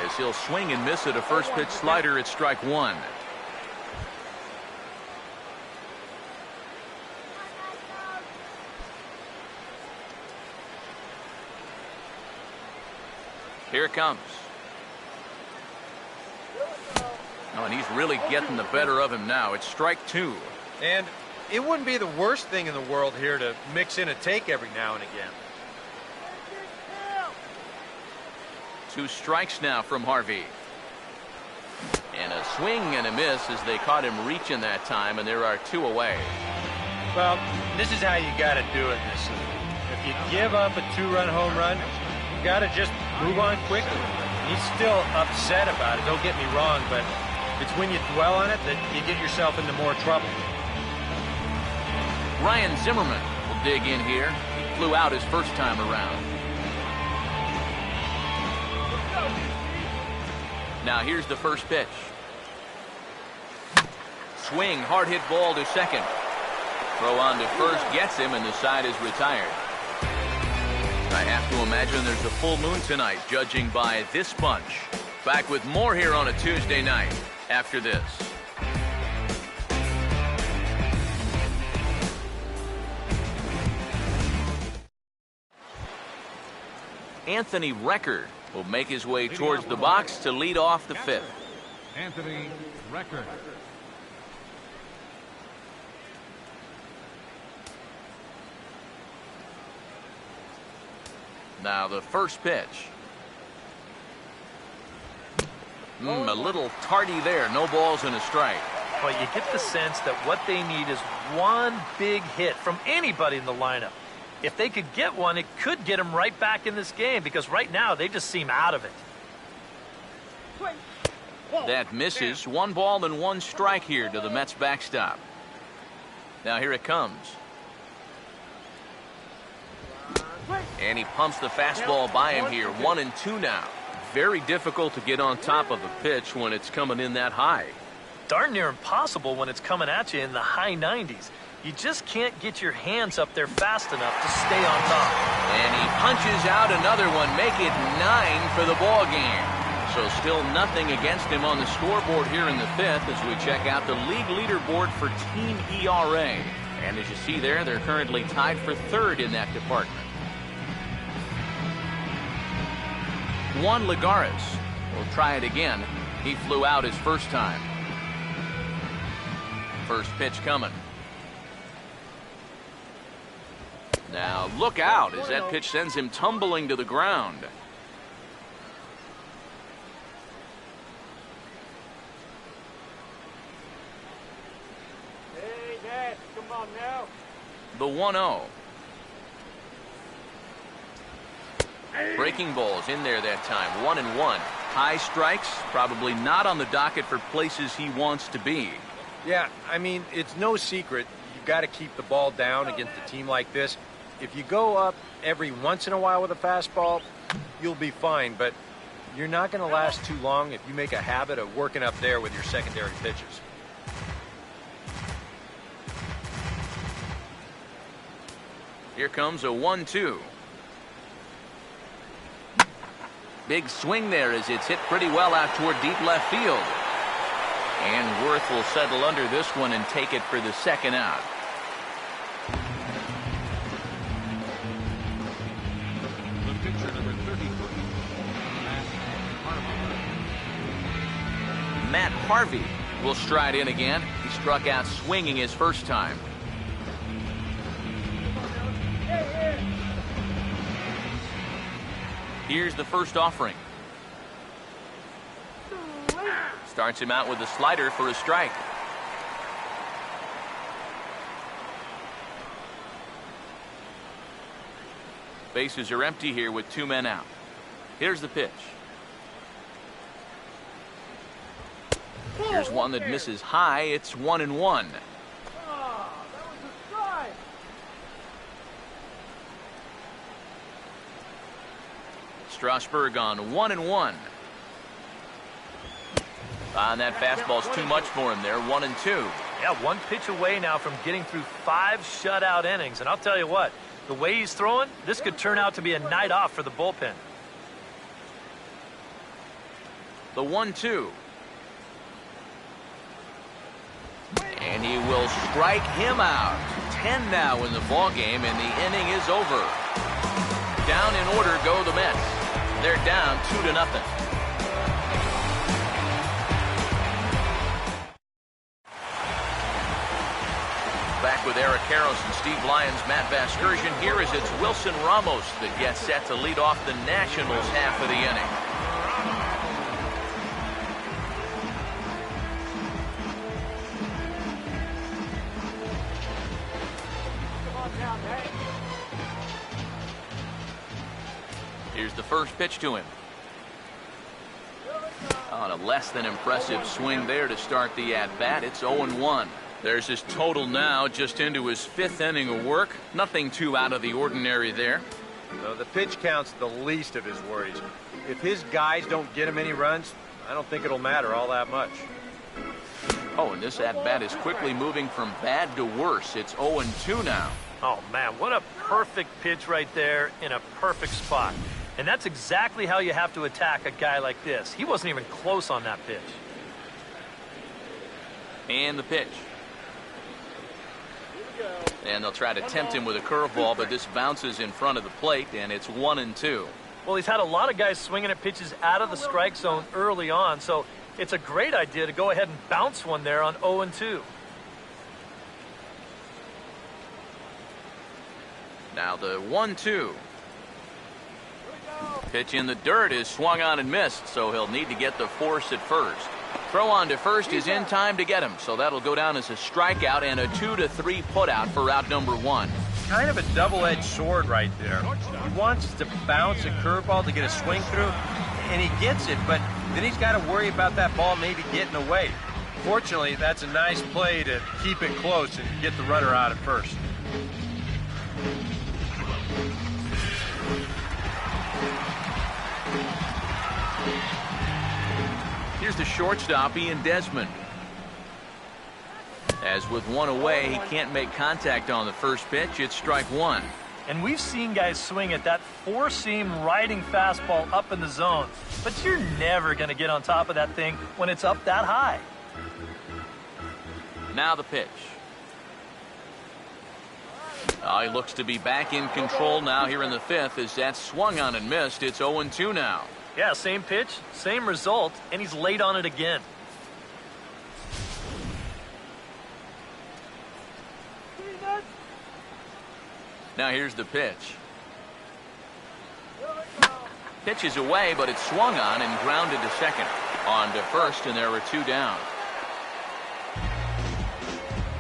Speaker 3: As he'll swing and miss at a first pitch slider at strike one. Here it comes. Oh, and he's really getting the better of him now. It's strike two.
Speaker 6: And it wouldn't be the worst thing in the world here to mix in a take every now and again.
Speaker 3: 2 strikes now from Harvey. And a swing and a miss as they caught him reaching that time, and there are 2 away.
Speaker 6: Well, this is how you got to do it this season. If you give up a 2-run home run, you got to just move on quickly. He's still upset about it, don't get me wrong, but it's when you dwell on it that you get yourself into more trouble.
Speaker 3: Ryan Zimmerman will dig in here. He flew out his first time around. Now here's the first pitch. Swing, hard hit ball to second. Throw on to first, gets him, and the side is retired. I have to imagine there's a full moon tonight, judging by this bunch. Back with more here on a Tuesday night after this. Anthony Record will make his way towards the box to lead off the 5th.
Speaker 5: Anthony Record.
Speaker 3: Now the first pitch. A little tardy there. No balls and a strike.
Speaker 4: Well, you get the sense that what they need is one big hit from anybody in the lineup. If they could get one, it could get them right back in this game, because right now they just seem out of it.
Speaker 3: That misses. 1 ball and 1 strike here to the Mets backstop. Now here it comes. And he pumps the fastball by him here. 1-2 now. Very difficult to get on top of a pitch when it's coming in that high.
Speaker 4: Darn near impossible when it's coming at you in the high 90s. You just can't get your hands up there fast enough to stay on top.
Speaker 3: And he punches out another one, make it 9 for the ball game. So still nothing against him on the scoreboard here in the 5th as we check out the league leaderboard for team ERA. And as you see there, they're currently tied for 3rd in that department. Juan Lagares will try it again. He flew out his first time. First pitch coming. Now look out as that pitch sends him tumbling to the ground.
Speaker 7: Hey, Dad, come on now.
Speaker 3: The 1-0. Breaking balls in there that time. 1-1. High strikes, probably not on the docket for places he wants to be.
Speaker 6: Yeah, I mean, it's no secret. You've got to keep the ball down against a team like this. If you go up every once in a while with a fastball, you'll be fine. But you're not going to last too long if you make a habit of working up there with your secondary pitches.
Speaker 3: Here comes a 1-2. Big swing there as it's hit pretty well out toward deep left field. And Worth will settle under this one and take it for the second out.
Speaker 5: The pitcher, number 33,
Speaker 3: Matt Harvey will stride in again. He struck out swinging his first time. Here's the first offering. Starts him out with a slider for a strike. Bases are empty here with 2 men out. Here's the pitch. Here's one that misses high. It's 1-1. Strasburg on 1-1. And that fastball's too much for him there. 1-2.
Speaker 4: Yeah, 1 pitch away now from getting through 5 shutout innings. And I'll tell you what, the way he's throwing, this could turn out to be a night off for the bullpen.
Speaker 3: The 1-2. And he will strike him out. 10 now in the ball game, and the inning is over. Down in order go the Mets. They're down 2-0. Back with Eric Harris and Steve Lyons, Matt Vasgersian. Here is it's Wilson Ramos that gets set to lead off the Nationals half of the inning. Here's the first pitch to him. On a less than impressive swing there to start the at-bat. It's 0-1. There's his total now, just into his 5th inning of work. Nothing too out of the ordinary there.
Speaker 6: So the pitch count's the least of his worries. If his guys don't get him any runs, I don't think it'll matter all that much.
Speaker 3: Oh, and this at-bat is quickly moving from bad to worse. It's 0-2 now.
Speaker 4: Oh, man, what a perfect pitch right there in a perfect spot. And that's exactly how you have to attack a guy like this. He wasn't even close on that pitch.
Speaker 3: And the pitch. And they'll try to tempt him with a curveball, but this bounces in front of the plate, and it's 1-2.
Speaker 4: Well, he's had a lot of guys swinging at pitches out of the strike zone early on, so it's a great idea to go ahead and bounce one there on 0-2.
Speaker 3: Now the 1-2. Pitch in the dirt is swung on and missed, so he'll need to get the force at first. Throw on to first is in time to get him, so that'll go down as a strikeout and a 2-3 putout for out number 1.
Speaker 6: Kind of a double-edged sword right there. He wants to bounce a curveball to get a swing through, and he gets it, but then he's got to worry about that ball maybe getting away. Fortunately, that's a nice play to keep it close and get the runner out at first.
Speaker 3: Here's the shortstop, Ian Desmond. As with one away, he can't make contact on the first pitch. It's strike one.
Speaker 4: And we've seen guys swing at that four-seam riding fastball up in the zone. But you're never going to get on top of that thing when it's up that high.
Speaker 3: Now the pitch. He looks to be back in control now here in the fifth as that swung on and missed. It's 0-2 now.
Speaker 4: Yeah, same pitch, same result, and he's late on it again.
Speaker 3: Now here's the pitch. Pitch is away, but it's swung on and grounded to second. On to first, and there are two down.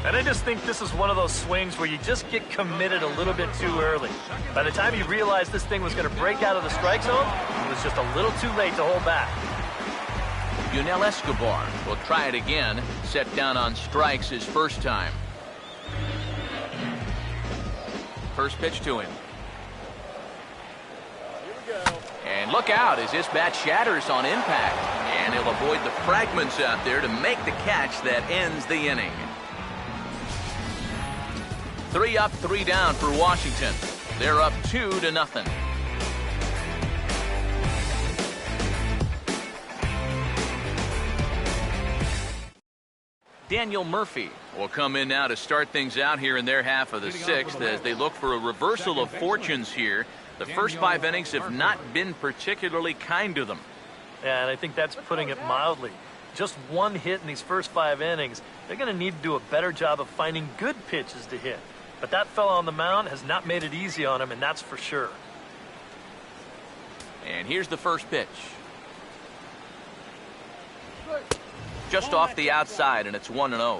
Speaker 4: And I just think this is one of those swings where you just get committed a little bit too early. By the time you realized this thing was going to break out of the strike zone, it was just a little too late to hold back.
Speaker 3: Yunel Escobar will try it again. Set down on strikes his first time. First pitch to him. And look out as this bat shatters on impact. And he'll avoid the fragments out there to make the catch that ends the inning. 3 up, 3 down for Washington. They're up 2-0. Daniel Murphy will come in now to start things out here in their half of the sixth as they look for a reversal of fortunes here. The first 5 innings have not been particularly kind to them.
Speaker 4: Yeah, and I think that's putting it mildly. Just one hit in these first 5 innings. They're going to need to do a better job of finding good pitches to hit. But that fella on the mound has not made it easy on him, and that's for sure.
Speaker 3: And here's the first pitch. Just off the outside, and it's 1-0.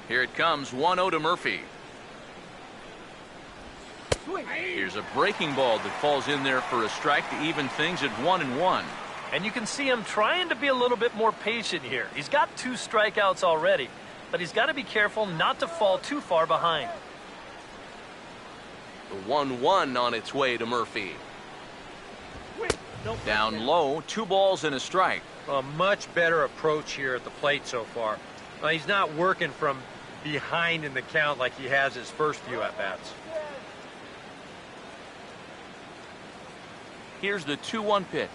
Speaker 3: Here it comes, 1-0 to Murphy. Here's a breaking ball that falls in there for a strike to even things at 1-1.
Speaker 4: And you can see him trying to be a little bit more patient here. He's got 2 strikeouts already, but he's got to be careful not to fall too far behind.
Speaker 3: The 1-1 on its way to Murphy. Down low, 2 balls and a strike.
Speaker 6: A much better approach here at the plate so far. He's not working from behind in the count like he has his first few at-bats.
Speaker 3: Here's the 2-1 pitch.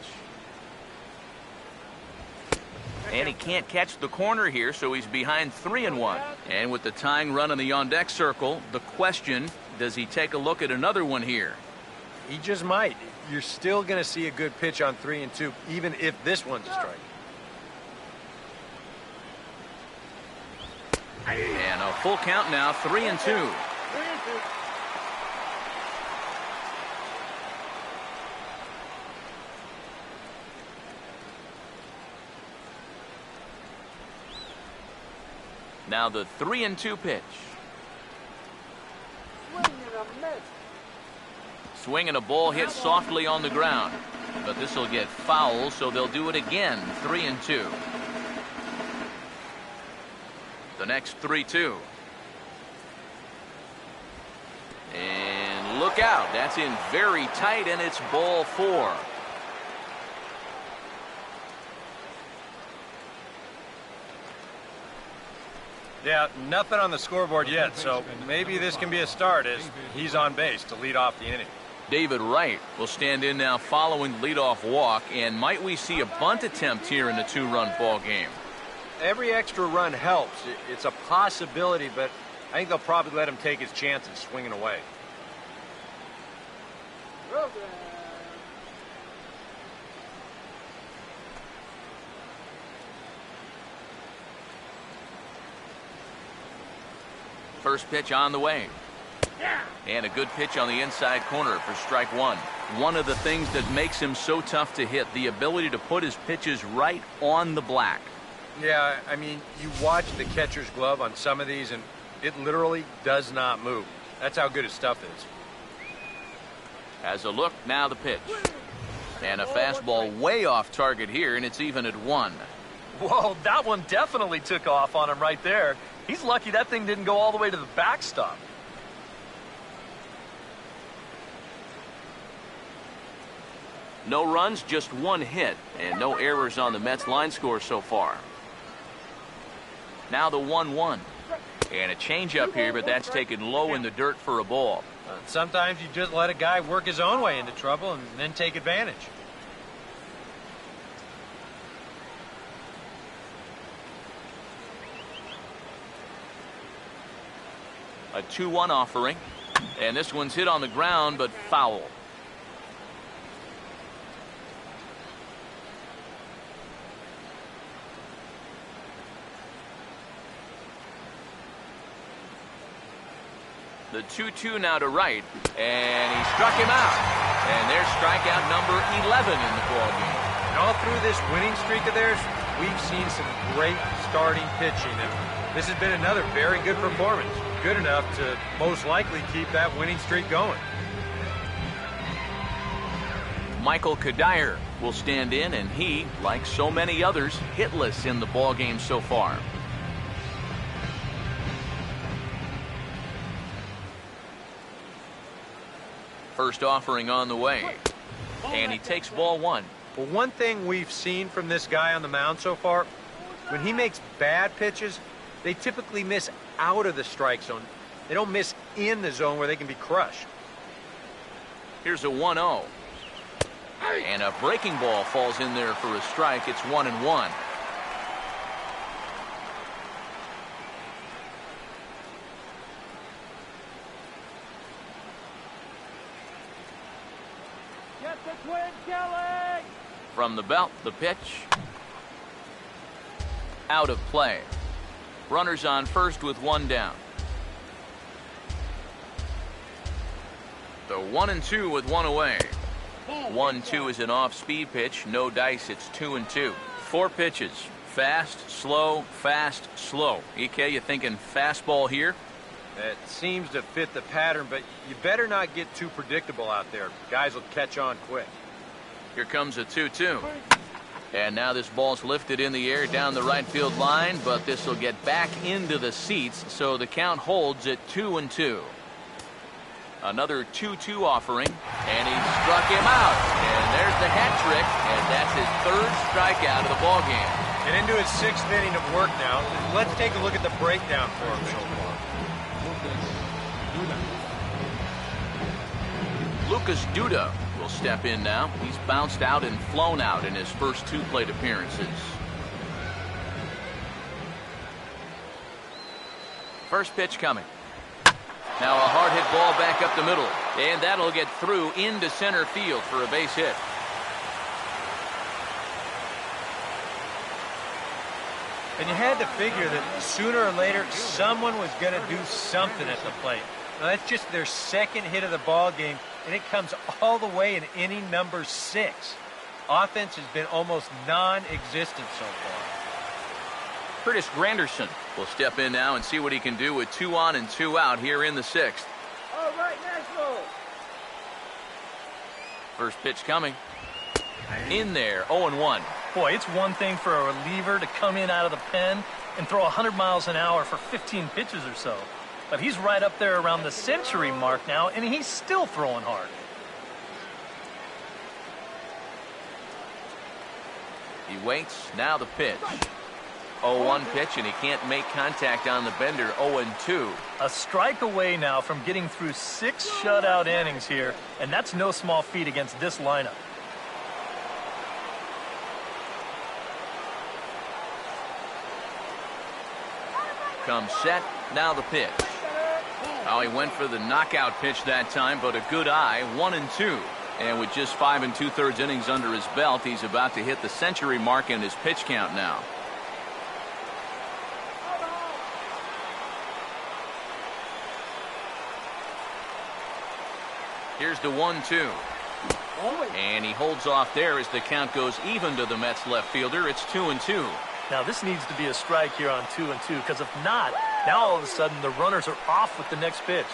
Speaker 3: And he can't catch the corner here, so he's behind 3-1. And with the tying run in the on-deck circle, the question, does he take a look at another one here?
Speaker 6: He just might. You're still going to see a good pitch on 3-2, even if this one's a strike.
Speaker 3: And a full count now, 3-2. Now the 3-2 pitch. Swing and a ball hit softly on the ground. But this will get foul, so they'll do it again, 3-2. The next 3-2. And look out, that's in very tight, and it's ball 4.
Speaker 6: Yeah, nothing on the scoreboard yet, so maybe this can be a start as he's on base to lead off the inning.
Speaker 3: David Wright will stand in now following the leadoff walk, and might we see a bunt attempt here in the 2-run ball game?
Speaker 6: Every extra run helps. It's a possibility, but I think they'll probably let him take his chances swinging away.
Speaker 3: First pitch on the way. And a good pitch on the inside corner for strike 1. One of the things that makes him so tough to hit, the ability to put his pitches right on the black.
Speaker 6: Yeah, I mean, you watch the catcher's glove on some of these, and it literally does not move. That's how good his stuff is.
Speaker 3: Has a look, now the pitch. And a fastball way off target here, and it's even at 1.
Speaker 4: Whoa, that one definitely took off on him right there. He's lucky that thing didn't go all the way to the backstop.
Speaker 3: No runs, just one hit, and no errors on the Mets line score so far. Now the 1-1. And a changeup here, but that's taken low in the dirt for a ball.
Speaker 6: Sometimes you just let a guy work his own way into trouble and then take advantage.
Speaker 3: A 2-1 offering. And this one's hit on the ground, but foul. The 2-2 now to right, and he struck him out. And there's strikeout number 11 in the ballgame.
Speaker 6: And all through this winning streak of theirs, we've seen some great starting pitching. And this has been another very good performance. Good enough to most likely keep that winning streak going.
Speaker 3: Michael Kadire will stand in, and he, like so many others, hitless in the ballgame so far. First offering on the way, and he takes ball one.
Speaker 6: Well, one thing we've seen from this guy on the mound so far, when he makes bad pitches, they typically miss out of the strike zone. They don't miss in the zone where they can be crushed.
Speaker 3: Here's a 1-0. And a breaking ball falls in there for a strike. It's 1-1.
Speaker 7: Get the twin, Kelly!
Speaker 3: From the belt, the pitch. Out of play. Runners on first with one down. The 1-2 with one away. 1-2 is an off-speed pitch. No dice. It's 2-2. 4 pitches. Fast, slow, fast, slow. EK, you thinking fastball here?
Speaker 6: It seems to fit the pattern, but you better not get too predictable out there. Guys will catch on quick.
Speaker 3: Here comes a 2-2. And now this ball's lifted in the air down the right field line, but this will get back into the seats, so the count holds at 2-2. Another 2-2 offering, and he struck him out. And there's the hat trick, and that's his third strikeout of the ballgame.
Speaker 6: And into his 6th inning of work now. Let's take a look at the breakdown for him so far.
Speaker 3: Lucas Duda will step in now. He's bounced out and flown out in his first 2 plate appearances. First pitch coming. Now a hard hit ball back up the middle, and that'll get through into center field for a base hit.
Speaker 6: And you had to figure that sooner or later someone was going to do something at the plate. Now that's just their 2nd hit of the ball game, and it comes all the way in inning number 6. Offense has been almost non-existent so far.
Speaker 3: Curtis Granderson will step in now and see what he can do with 2 on and 2 out here in the 6th.
Speaker 7: All right, Nashville!
Speaker 3: First pitch coming. In there, 0-1.
Speaker 4: Boy, it's one thing for a reliever to come in out of the pen and throw 100 miles an hour for 15 pitches or so. But he's right up there around the century mark now, and he's still throwing hard.
Speaker 3: He waits, now the pitch. 0-1 pitch, and he can't make contact on the bender. 0-2.
Speaker 4: A strike away now from getting through 6 shutout innings here, and that's no small feat against this lineup.
Speaker 3: Comes set, now the pitch. Oh, he went for the knockout pitch that time, but a good eye. 1-2. And with just 5 2/3 innings under his belt, he's about to hit the century mark in his pitch count now. Here's the 1-2. And he holds off there as the count goes even to the Mets left fielder. It's 2-2.
Speaker 4: Now this needs to be a strike here on 2-2, because if not, now all of a sudden the runners are off with the next pitch.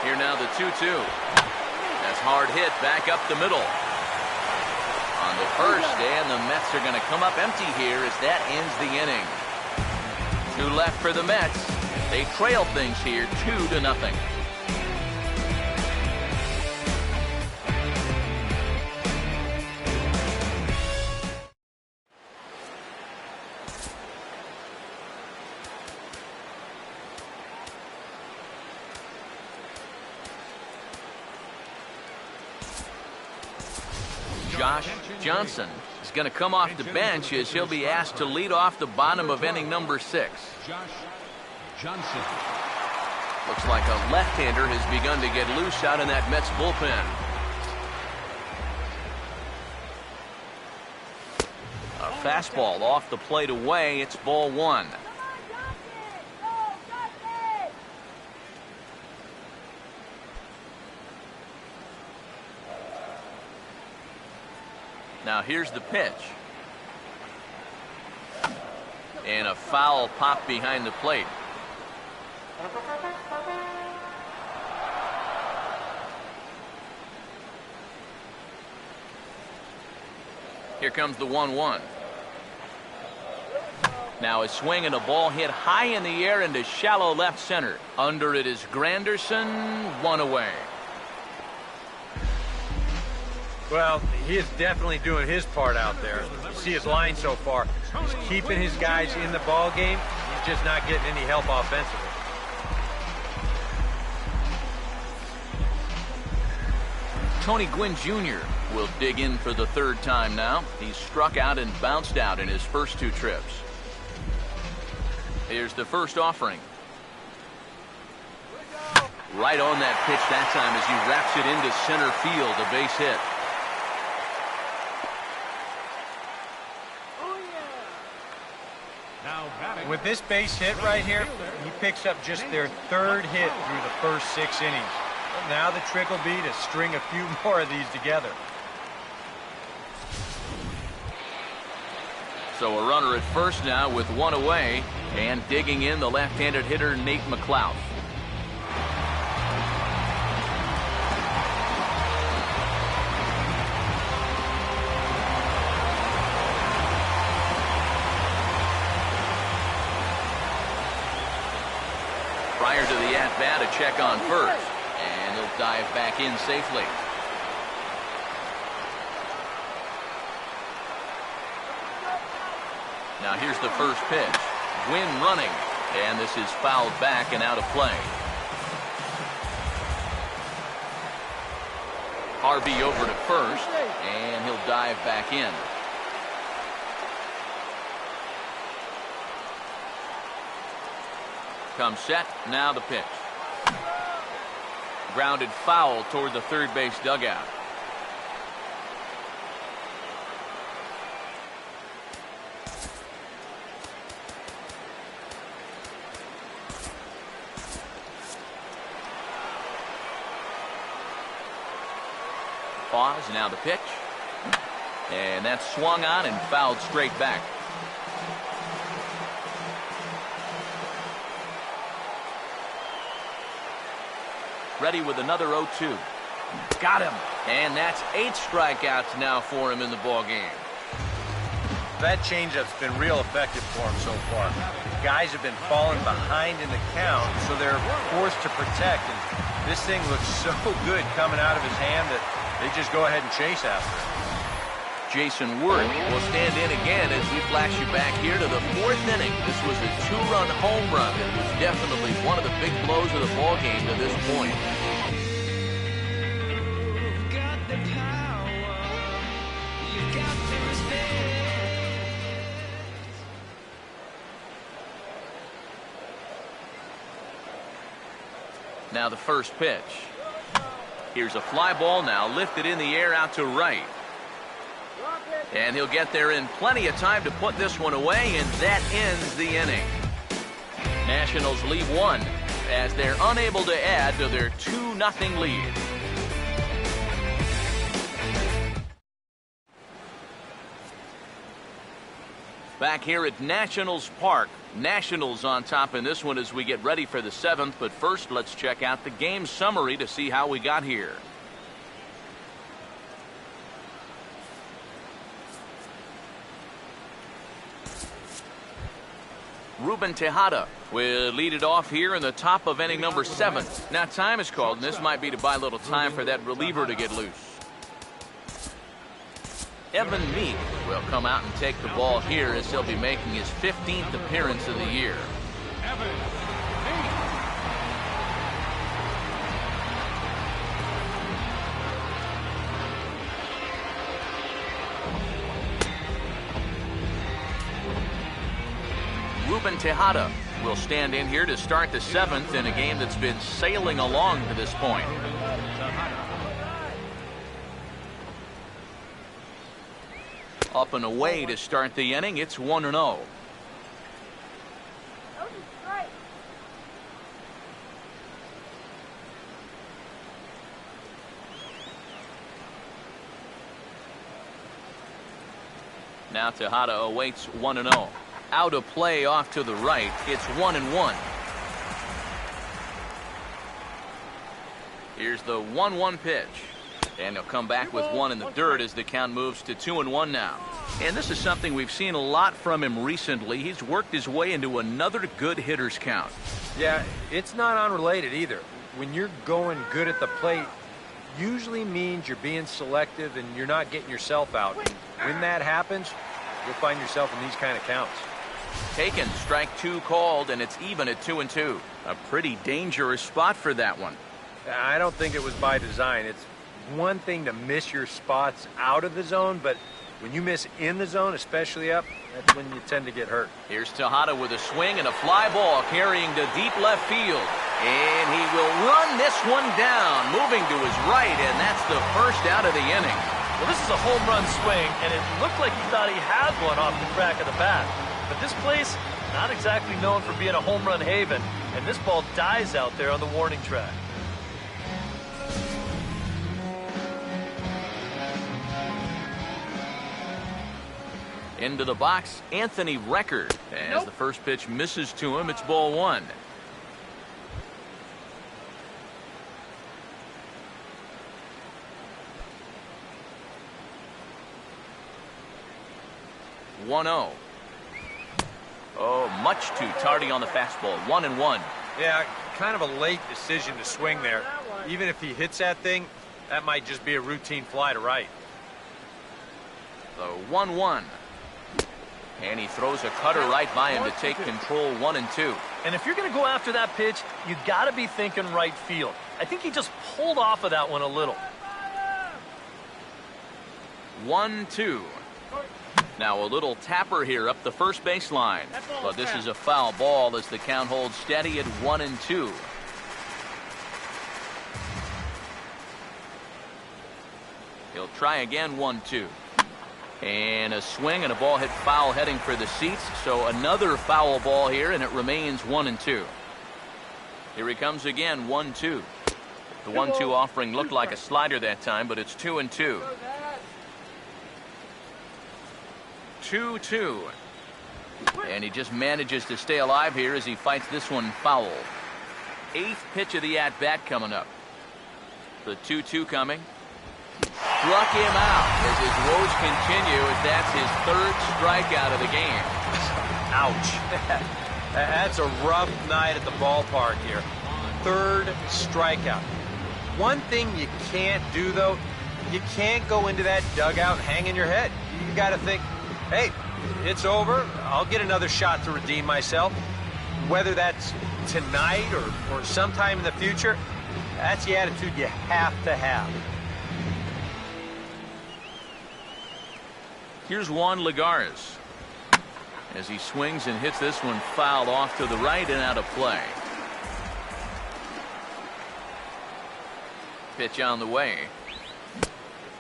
Speaker 3: Here now the 2-2. That's hard hit back up the middle. On the first, and the Mets are going to come up empty here as that ends the inning. 2 left for the Mets. They trail things here 2-0. Josh Johnson is going to come off the bench as he'll be asked to lead off the bottom of inning number 6.
Speaker 5: Josh Johnson.
Speaker 3: Looks like a left-hander has begun to get loose out in that Mets bullpen. A fastball off the plate away. It's ball 1. Now here's the pitch. And a foul pop behind the plate. Here comes the 1-1. Now a swing and a ball hit high in the air into shallow left center. Under it is Granderson, 1 away.
Speaker 6: Well, he is definitely doing his part out there. You see his line so far. He's keeping his guys in the ball game. He's just not getting any help offensively.
Speaker 3: Tony Gwynn Jr. will dig in for the 3rd time now. He's struck out and bounced out in his first 2 trips. Here's the first offering. Right on that pitch that time as he wraps it into center field, a base hit.
Speaker 6: With this base hit right here, he picks up just their 3rd hit through the first 6 innings. Now the trick will be to string a few more of these together.
Speaker 3: So a runner at first now with 1 away, and digging in the left-handed hitter Nate McLouth. Prior to the at-bat, a check on first, and he'll dive back in safely. Now here's the first pitch. Gwynn running, and this is fouled back and out of play. Harvey over to first, and he'll dive back in. Comes set, now the pitch. Grounded foul toward the 3rd base dugout. Pause, now the pitch. And that's swung on and fouled straight back. Ready with another 0-2. Got him. And that's 8 strikeouts now for him in the ball game.
Speaker 6: That changeup's been real effective for him so far. Guys have been falling behind in the count, so they're forced to protect. And this thing looks so good coming out of his hand that they just go ahead and chase after it.
Speaker 3: Jason Worth will stand in again as we flash you back here to the 4th inning. This was a 2-run home run. It was definitely one of the big blows of the ball game to this point. Now the first pitch. Here's a fly ball now lifted in the air out to right. And he'll get there in plenty of time to put this one away, and that ends the inning. Nationals lead 1 as they're unable to add to their 2-0 lead. Back here at Nationals Park. Nationals on top in this one as we get ready for the 7th. But first, let's check out the game summary to see how we got here. Ruben Tejada We'll lead it off here in the top of inning number 7. Now time is called, and this might be to buy a little time for that reliever to get loose. Evan Meek will come out and take the ball here as he'll be making his 15th appearance of the year. Ruben Tejada will stand in here to start the 7th in a game that's been sailing along to this point. Up and away to start the inning. It's 1-0. Now Tejada awaits 1-0. Out of play off to the right. It's 1-1. Here's the 1-1 pitch. And he'll come back with one in the dirt as the count moves to 2-1 now. And this is something we've seen a lot from him recently. He's worked his way into another good hitter's count.
Speaker 6: Yeah, it's not unrelated either. When you're going good at the plate, usually means you're being selective and you're not getting yourself out. And when that happens, you'll find yourself in these kind of counts.
Speaker 3: Taken, strike 2 called, and it's even at 2-2. A pretty dangerous spot for that one.
Speaker 6: I don't think it was by design. It's one thing to miss your spots out of the zone, but when you miss in the zone, especially up, that's when you tend to get hurt.
Speaker 3: Here's Tejada with a swing and a fly ball carrying to deep left field. And he will run this one down, moving to his right, and that's the first out of the inning.
Speaker 4: Well, this is a home run swing, and it looked like he thought he had one off the crack of the bat. But this place, not exactly known for being a home run haven, and this ball dies out there on the warning track.
Speaker 3: Into the box, Anthony Record. As the first pitch misses to him, it's ball 1. Oh, much too tardy on the fastball. 1-1.
Speaker 6: Yeah, kind of a late decision to swing there. Even if he hits that thing, that might just be a routine fly to right.
Speaker 3: The 1-1. And he throws a cutter right by him to take control. 1-2.
Speaker 4: And if you're going to go after that pitch, you got to be thinking right field. I think he just pulled off of that one a little.
Speaker 3: 1-2. Now a little tapper here up the first baseline. But this is a foul ball as the count holds steady at 1-2. He'll try again. 1-2. And a swing and a ball hit foul heading for the seats. So another foul ball here, and it remains 1-2. Here he comes again. 1-2. The 1-2 offering looked like a slider that time, but it's 2-2. 2-2. And he just manages to stay alive here as he fights this one foul. 8th pitch of the at-bat coming up. The 2-2 coming. Struck him out as his woes continue as that's his 3rd strikeout of the game.
Speaker 6: Ouch. That's a rough night at the ballpark here. 3rd strikeout. One thing you can't do, though, you can't go into that dugout hanging your head. You got to think, hey, it's over. I'll get another shot to redeem myself. Whether that's tonight or sometime in the future, that's the attitude you have to have.
Speaker 3: Here's Juan Lagares as he swings and hits this one foul off to the right and out of play. Pitch on the way.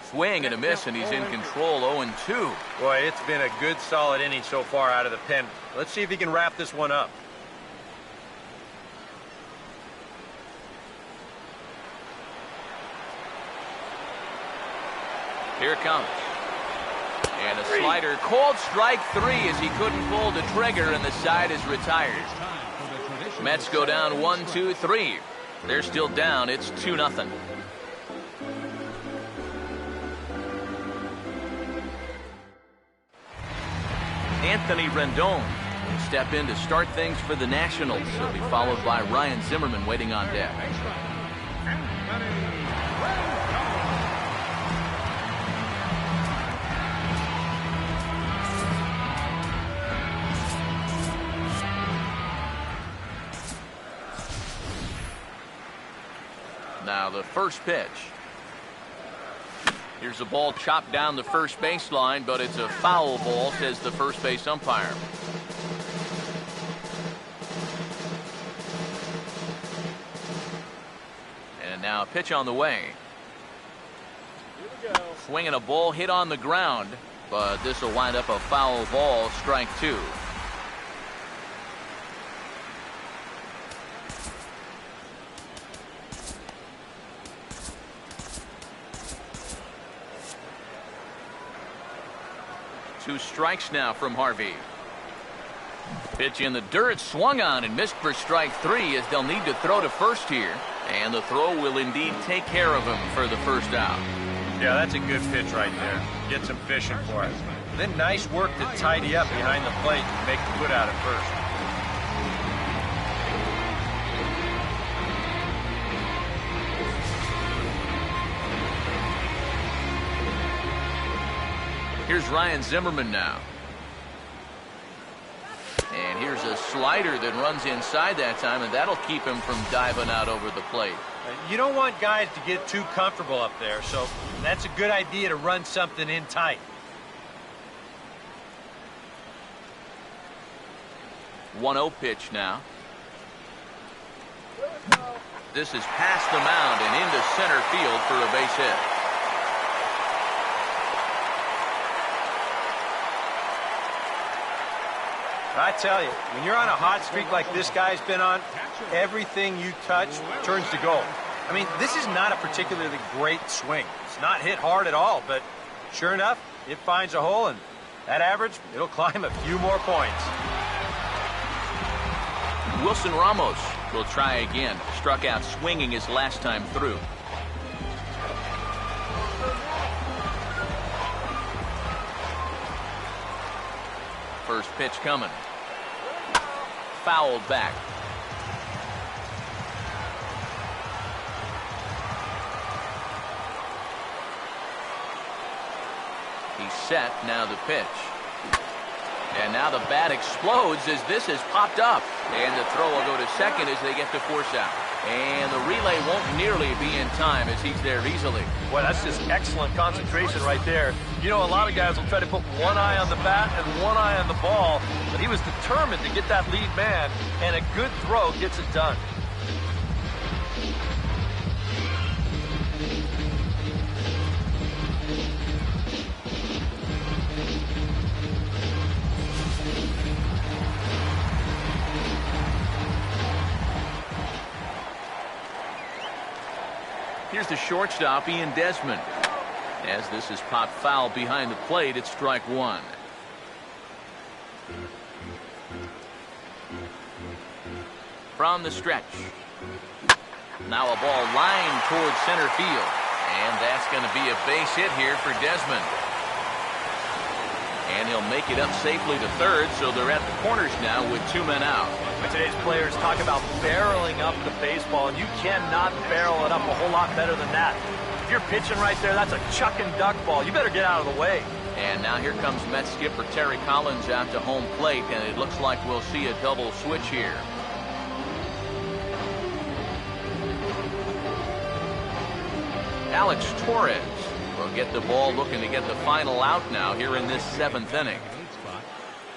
Speaker 3: Swing and a miss, and he's in control. 0-2.
Speaker 6: Boy, it's been a good solid inning so far out of the pen. Let's see if he can wrap this one up.
Speaker 3: Here it comes. And a slider, called strike 3 as he couldn't pull the trigger, and the side is retired. Mets go down 1-2-3. They're still down. It's 2-0. Anthony Rendon Step in to start things for the Nationals. He'll be followed by Ryan Zimmerman waiting on deck. Now the first pitch. Here's a ball chopped down the first baseline, but it's a foul ball, says the first base umpire. And now a pitch on the way. Swinging a ball hit on the ground, but this will wind up a foul ball, strike two. Two strikes now from Harvey. Pitch in the dirt, swung on and missed for strike three, as they'll need to throw to first here. And the throw will indeed take care of him for the first out.
Speaker 6: Yeah, that's a good pitch right there. Get some fishing for it. Then nice work to tidy up behind the plate and make the put out at first.
Speaker 3: Here's Ryan Zimmerman now. And here's a slider that runs inside that time, and that'll keep him from diving out over the plate.
Speaker 6: You don't want guys to get too comfortable up there, so that's a good idea to run something in tight.
Speaker 3: One 0 pitch now. This is past the mound and into center field for a base hit.
Speaker 6: I tell you, when you're on a hot streak like this guy's been on, everything you touch turns to gold. I mean, this is not a particularly great swing. It's not hit hard at all, but sure enough, it finds a hole, and that average, it'll climb a few more points.
Speaker 3: Wilson Ramos will try again. Struck out swinging his last time through. First pitch coming. Fouled back. He's set. Now the pitch. And now the bat explodes as this has popped up. And the throw will go to second as they get to force out. And the relay won't nearly be in time as he's there easily.
Speaker 4: Well, that's just excellent concentration right there. You know, a lot of guys will try to put one eye on the bat and one eye on the ball, but he was determined to get that lead man, and a good throw gets it done.
Speaker 3: Here's the shortstop, Ian Desmond. As this is popped foul behind the plate, it's strike one. From the stretch. Now a ball lined towards center field. And that's going to be a base hit here for Desmond. And he'll make it up safely to third, so they're at the corners now with two men out.
Speaker 4: Today's players talk about barreling up the baseball, and you cannot barrel it up a whole lot better than that. If you're pitching right there, that's a chuck and duck ball. You better get out of the way.
Speaker 3: And now here comes Mets skipper Terry Collins out to home plate, and it looks like we'll see a double switch here. Alex Torres will get the ball, looking to get the final out now here in this seventh inning.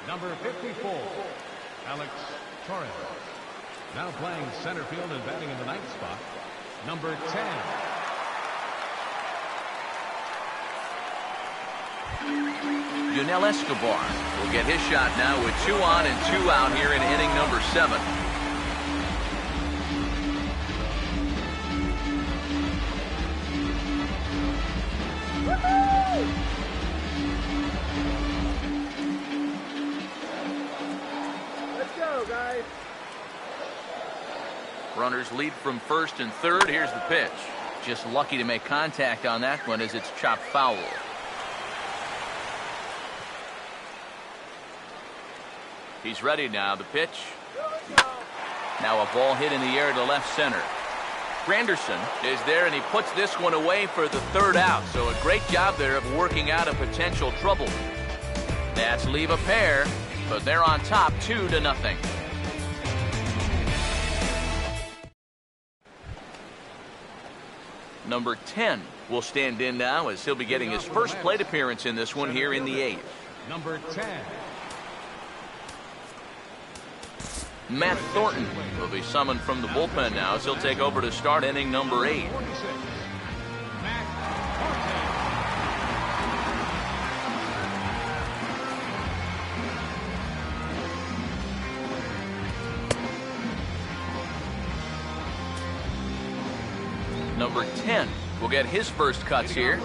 Speaker 5: Number 54, Alex Torres. Now playing center field and batting in the ninth spot, number 10.
Speaker 3: Yunel Escobar will get his shot now with 2 on and 2 out here in inning number 7.
Speaker 7: Let's go, guys.
Speaker 3: Runners lead from first and third. Here's the pitch. Just lucky to make contact on that one as it's chopped foul. He's ready now. The pitch. Now a ball hit in the air to left center. Granderson is there, and he puts this one away for the third out. So a great job there of working out a potential trouble. Nats leave a pair, but they're on top 2-0. Number 10 will stand in now as he'll be getting his first plate appearance in this one here in the 8th.
Speaker 5: Number 10.
Speaker 3: Matt Thornton will be summoned from the bullpen now as he'll take over to start inning number 8. Number 10 will get his first cuts here.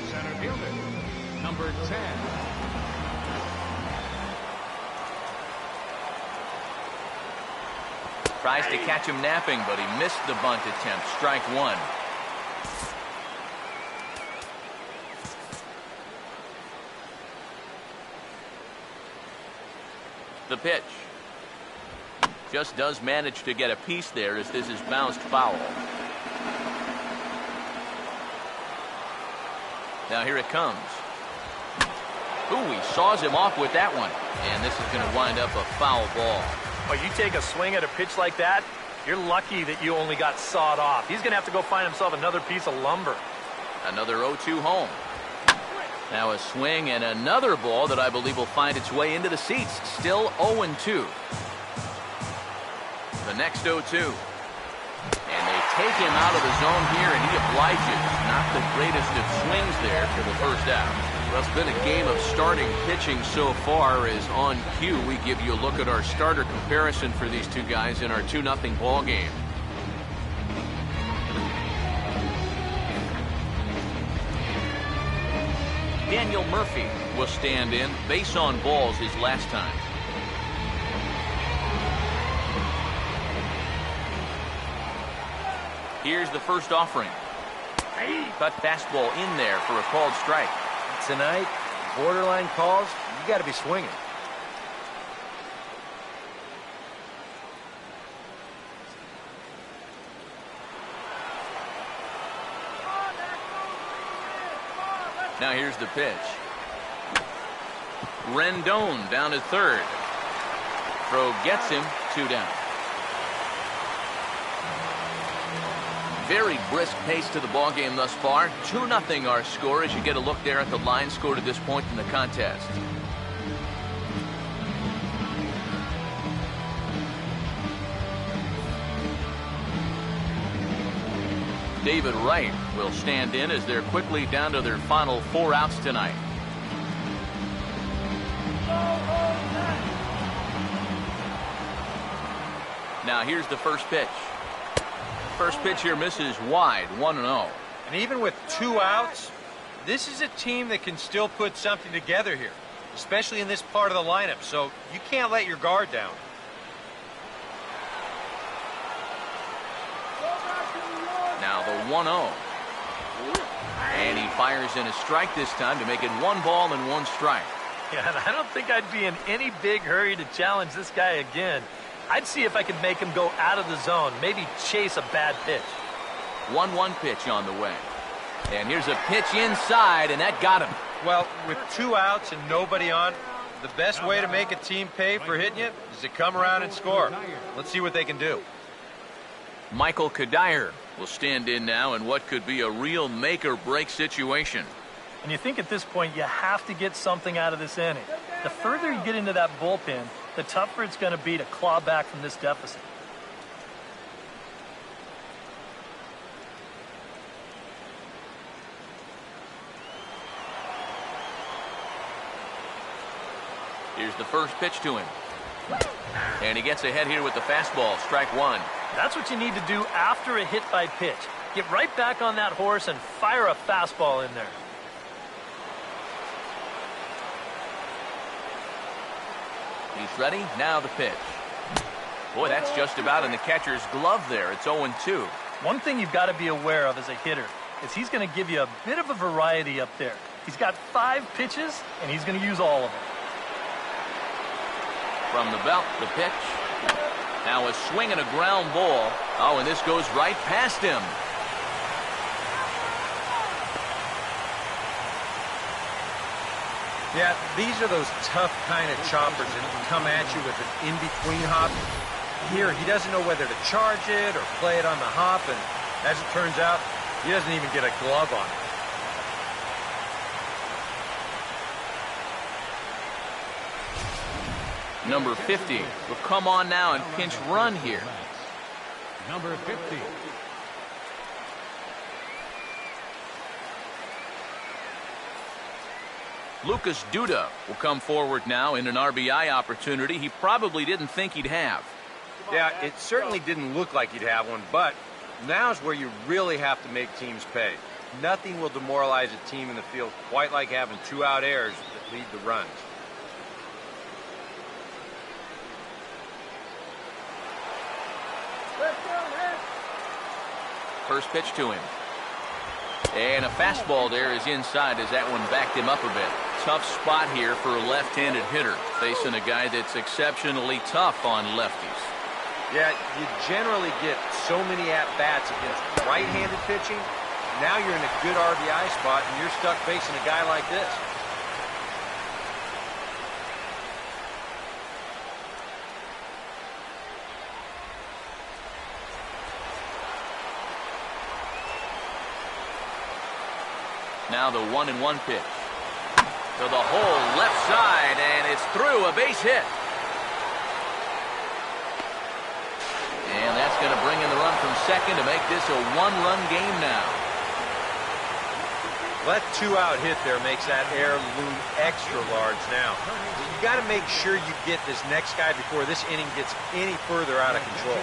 Speaker 5: Center fielder, number 10.
Speaker 3: Tries to catch him napping, but he missed the bunt attempt. Strike one. The pitch. Just does manage to get a piece there as this is bounced foul. Now here it comes. Ooh, he saws him off with that one. And this is going to wind up a foul ball.
Speaker 4: Well, you take a swing at a pitch like that, you're lucky that you only got sawed off. He's going to have to go find himself another piece of lumber.
Speaker 3: Another 0-2 home. Now a swing and another ball that I believe will find its way into the seats. Still 0-2. The next 0-2. And they take him out of the zone here, and he obliges. Not the greatest of swings there for the first out. Well, it's been a game of starting pitching so far. As on cue, we give you a look at our starter comparison for these two guys in our 2-0 ball game. Daniel Murphy will stand in. Base on balls his last time. Here's the first offering. Cut fastball in there for a called strike.
Speaker 6: Tonight, borderline calls, you got to be swinging.
Speaker 3: Now here's the pitch. Rendon down at third. Throw gets him, 2 down. Very brisk pace to the ball game thus far. 2-0 our score as you get a look there at the line score to this point in the contest. David Wright will stand in as they're quickly down to their final 4 outs tonight. Now here's the first pitch. First pitch here misses wide, 1-0.
Speaker 6: And even with 2 outs, this is a team that can still put something together here, especially in this part of the lineup, so you can't let your guard down.
Speaker 3: Now the 1-0. And he fires in a strike this time to make it 1 ball and 1 strike.
Speaker 4: Yeah, and I don't think I'd be in any big hurry to challenge this guy again. I'd see if I could make him go out of the zone, maybe chase a bad pitch.
Speaker 3: 1-1 pitch on the way. And here's a pitch inside, and that got him.
Speaker 6: Well, with 2 outs and nobody on, the best way to make a team pay for hitting you is to come around and score. Let's see what they can do.
Speaker 3: Michael Kadire will stand in now in what could be a real make-or-break situation.
Speaker 4: And you think at this point you have to get something out of this inning. The further you get into that bullpen, the tougher it's going to be to claw back from this deficit.
Speaker 3: Here's the first pitch to him. And he gets ahead here with the fastball, strike 1.
Speaker 4: That's what you need to do after a hit by pitch. Get right back on that horse and fire a fastball in there.
Speaker 3: He's ready. Now the pitch. Boy, that's just about in the catcher's glove there. It's 0-2.
Speaker 4: One thing you've got to be aware of as a hitter is he's going to give you a bit of a variety up there. He's got 5 pitches, and he's going to use all of them.
Speaker 3: From the belt, the pitch. Now a swing and a ground ball. Oh, and this goes right past him.
Speaker 6: Yeah, these are those tough kind of choppers that come at you with an in-between hop. Here, he doesn't know whether to charge it or play it on the hop, and as it turns out, he doesn't even get a glove on it.
Speaker 3: Number 50 will come on now and pinch run here.
Speaker 5: Number 50.
Speaker 3: Lucas Duda will come forward now in an RBI opportunity he probably didn't think he'd have.
Speaker 6: Yeah, it certainly didn't look like he'd have one, but now's where you really have to make teams pay. Nothing will demoralize a team in the field quite like having 2 out errors that lead to runs.
Speaker 3: First pitch to him. And a fastball there is inside as that one backed him up a bit. Tough spot here for a left-handed hitter, facing a guy that's exceptionally tough on lefties.
Speaker 6: Yeah, you generally get so many at-bats against right-handed pitching. Now you're in a good RBI spot, and you're stuck facing a guy like this.
Speaker 3: Now the 1-1 pitch. To the hole left side, and it's through, a base hit. And that's going to bring in the run from second to make this a 1-run game now.
Speaker 6: That 2-out hit there makes that air loom extra large now. You got to make sure you get this next guy before this inning gets any further out of control.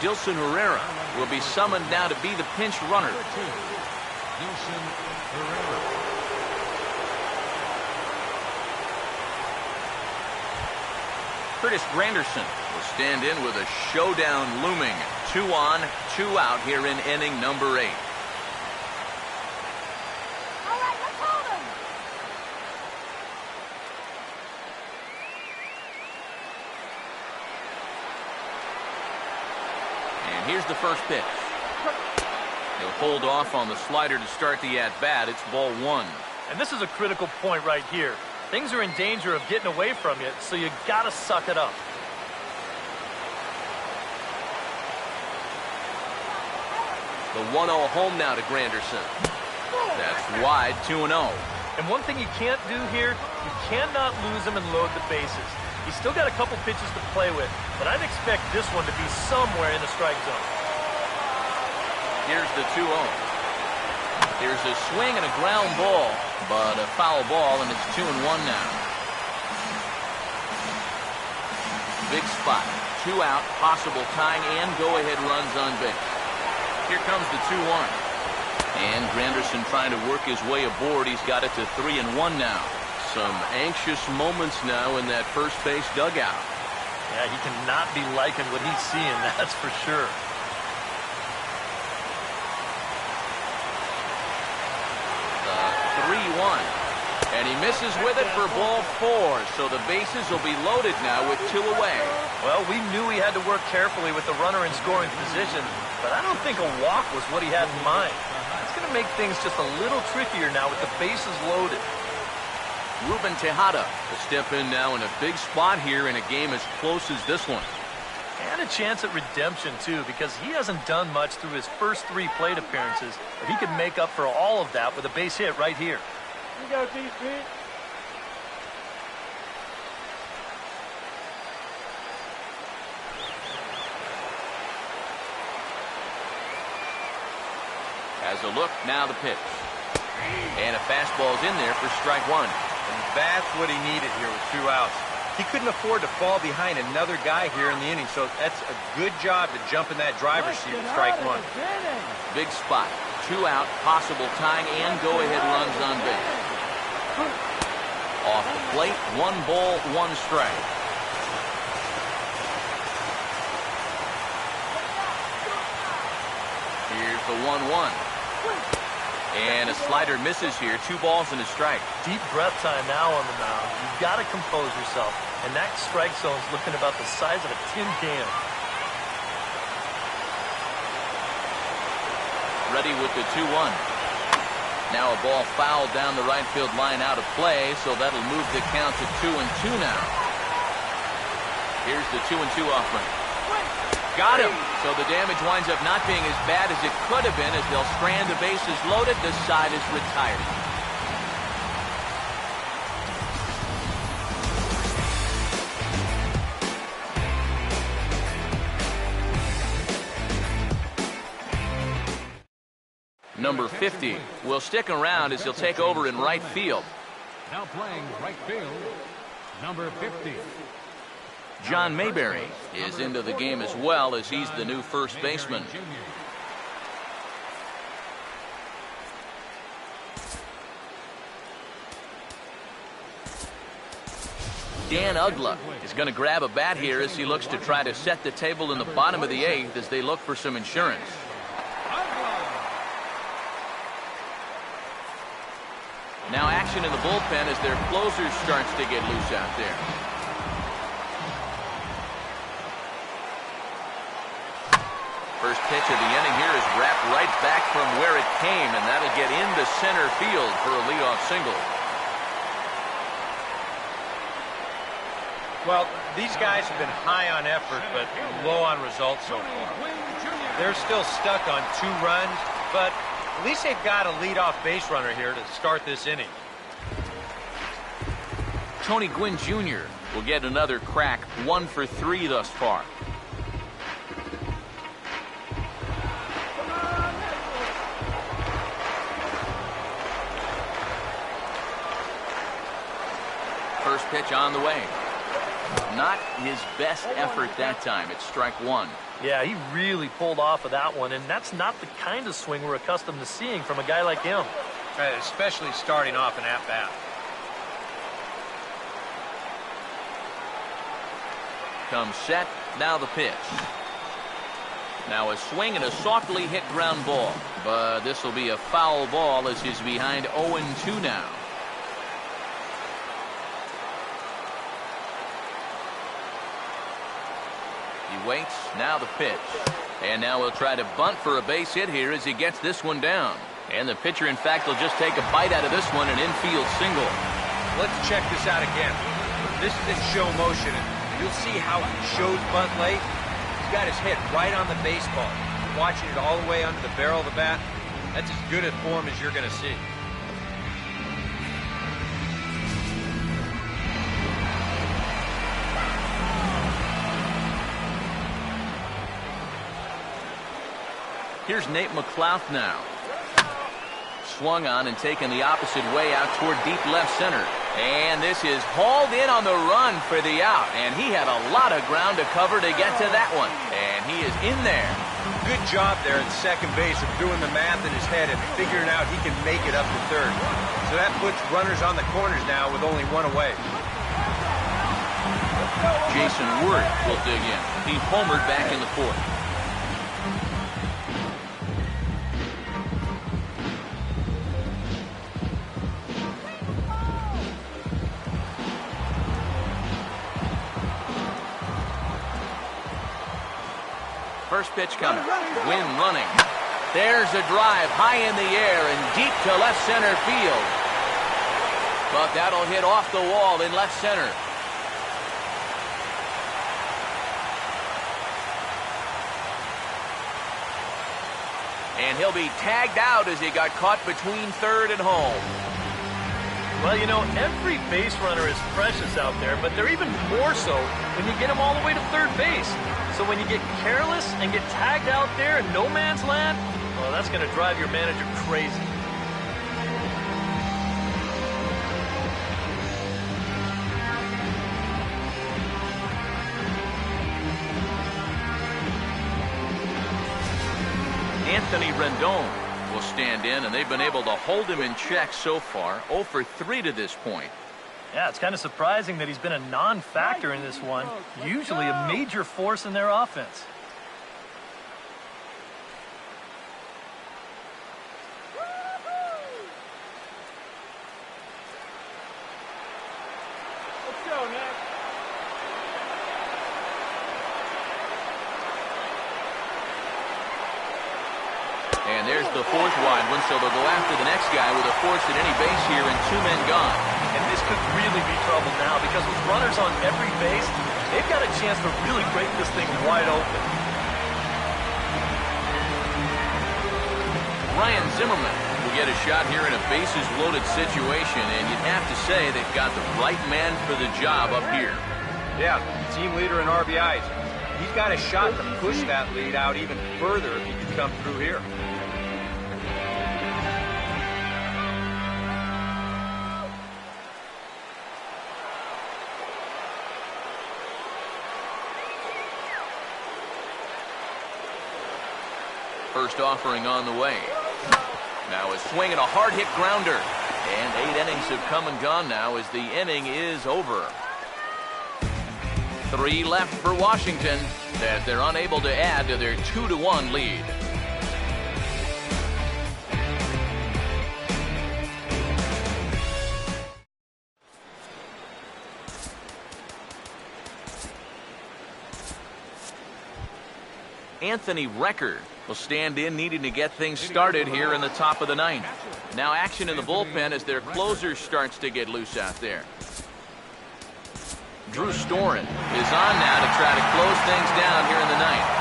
Speaker 3: Dilson Herrera will be summoned now to be the pinch runner.
Speaker 5: Dilson Herrera.
Speaker 3: Curtis Granderson will stand in with a showdown looming. 2 on, 2 out here in inning number 8.
Speaker 8: All right, let's hold him.
Speaker 3: And here's the first pitch. He'll hold off on the slider to start the at-bat. It's ball 1.
Speaker 4: And this is a critical point right here. Things are in danger of getting away from you, so you gotta suck it up.
Speaker 3: The 1-0 home now to Granderson. That's wide, 2-0.
Speaker 4: And one thing you can't do here, you cannot lose him and load the bases. He's still got a couple pitches to play with, but I'd expect this one to be somewhere in the strike zone.
Speaker 3: Here's the 2-0. Here's a swing and a ground ball, but a foul ball, and it's 2-1 now. Big spot. 2 out, possible tying and go-ahead runs on base. Here comes the 2-1. And Granderson trying to work his way aboard. He's got it to 3-1 now. Some anxious moments now in that first base dugout.
Speaker 4: Yeah, he cannot be liking what he's seeing, that's for sure. The 3-1. And he misses with it for ball 4. So the bases will be loaded now with 2 away. Well, we knew he had to work carefully with the runner in scoring position, but I don't think a walk was what he had in mind. It's going to make things just a little trickier now with the bases loaded.
Speaker 3: Ruben Tejada will step in now in a big spot here in a game as close as this one.
Speaker 4: And a chance at redemption, too, because he hasn't done much through his first 3 plate appearances, but he could make up for all of that with a base hit right here.
Speaker 7: You go, DC.
Speaker 3: Has a look, now the pitch. And a fastball's in there for strike 1.
Speaker 6: And that's what he needed here with 2 outs. He couldn't afford to fall behind another guy here in the inning, so that's a good job to jump in that driver's seat with strike 1.
Speaker 3: Big spot. 2 out, possible tying and go-ahead runs on base. Off the plate, 1 ball, 1 strike. Here's the 1-1. And a slider misses here. 2 balls and a strike.
Speaker 4: Deep breath time now on the mound. You've got to compose yourself. And that strike zone's looking about the size of a tin can.
Speaker 3: Ready with the 2-1. Now a ball fouled down the right field line out of play, so that'll move the count to 2-2 now. Here's the 2-2 offering. Got him. So the damage winds up not being as bad as it could have been as they'll strand the bases loaded. The side is retired. Number 50 will stick around as he'll take over in right field.
Speaker 5: Now playing right field, number 50.
Speaker 3: John Mayberry is into the game as well, as he's the new first baseman. Dan Ugla is going to grab a bat here as he looks to try to set the table in the bottom of the 8th as they look for some insurance. Now action in the bullpen as their closer starts to get loose out there. First pitch of the inning here is wrapped right back from where it came, and that'll get into center field for a leadoff single.
Speaker 6: Well, these guys have been high on effort, but low on results so far. They're still stuck on 2 runs, but at least they've got a leadoff base runner here to start this inning.
Speaker 3: Tony Gwynn Jr. will get another crack, 1 for 3 thus far. First pitch on the way. Not his best effort that time. It's strike 1.
Speaker 4: Yeah, he really pulled off of that one, and that's not the kind of swing we're accustomed to seeing from a guy like him.
Speaker 6: Especially starting off an at-bat.
Speaker 3: Comes set, now the pitch. Now a swing and a softly hit ground ball, but this will be a foul ball as he's behind 0-2 now. He waits, now the pitch. And now he'll try to bunt for a base hit here as he gets this one down. And the pitcher, in fact, will just take a bite out of this one, an infield single.
Speaker 6: Let's check this out again. This is in show motion. You'll see how he shows bunt late. He's got his head right on the baseball. Watching it all the way under the barrel of the bat. That's as good a form as you're going to see.
Speaker 3: Here's Nate McLouth now. Swung on and taken the opposite way out toward deep left center. And this is hauled in on the run for the out. And he had a lot of ground to cover to get to that one. And he is in there.
Speaker 6: Good job there at second base of doing the math in his head and figuring out he can make it up to third. So that puts runners on the corners now with only 1 away.
Speaker 3: Jason Word will dig in. He homered back in the 4th. First pitch coming. Wynn running. There's a drive high in the air and deep to left center field. But that'll hit off the wall in left center. And he'll be tagged out as he got caught between third and home.
Speaker 4: Well, you know, every base runner is precious out there, but they're even more so when you get them all the way to third base. So when you get careless and get tagged out there in no man's land, well, that's going to drive your manager crazy.
Speaker 3: Anthony Rendon will stand in, and they've been able to hold him in check so far. 0 for 3 to this point.
Speaker 4: Yeah, it's kind of surprising that he's been a non-factor in this one. Usually a major force in their offense.
Speaker 3: the fourth wide one, so they'll go after the next guy with a force at any base here and 2 men gone.
Speaker 4: And this could really be trouble now because with runners on every base, they've got a chance to really break this thing wide open.
Speaker 3: Ryan Zimmerman will get a shot here in a bases-loaded situation, and you'd have to say they've got the right man for the job up here.
Speaker 6: Yeah, team leader in RBIs. He's got a shot to push that lead out even further if he can come through here.
Speaker 3: First offering on the way. Now a swing and a hard-hit grounder. And 8 innings have come and gone now as the inning is over. 3 left for Washington as they're unable to add to their 2-1 lead. Anthony Recker will stand in, needing to get things started here in the top of the 9th. Now action in the bullpen as their closer starts to get loose out there. Drew Storen is on now to try to close things down here in the 9th.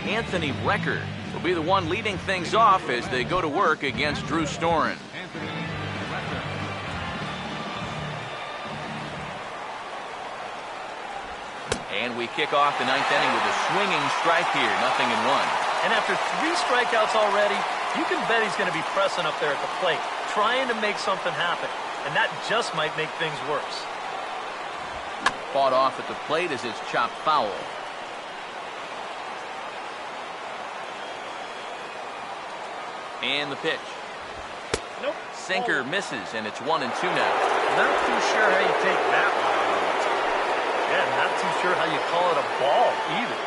Speaker 3: Anthony Recker will be the one leading things off as they go to work against Drew Storen. And we kick off the 9th inning with a swinging strike here, 0-1.
Speaker 4: And after 3 strikeouts already, you can bet he's going to be pressing up there at the plate, trying to make something happen. And that just might make things worse.
Speaker 3: Fought off at the plate as it's chopped foul. And the pitch.
Speaker 4: Nope.
Speaker 3: Sinker misses, and it's 1-2 now.
Speaker 6: Not too sure how you take that one.
Speaker 4: Yeah, not too sure how you call it a ball either.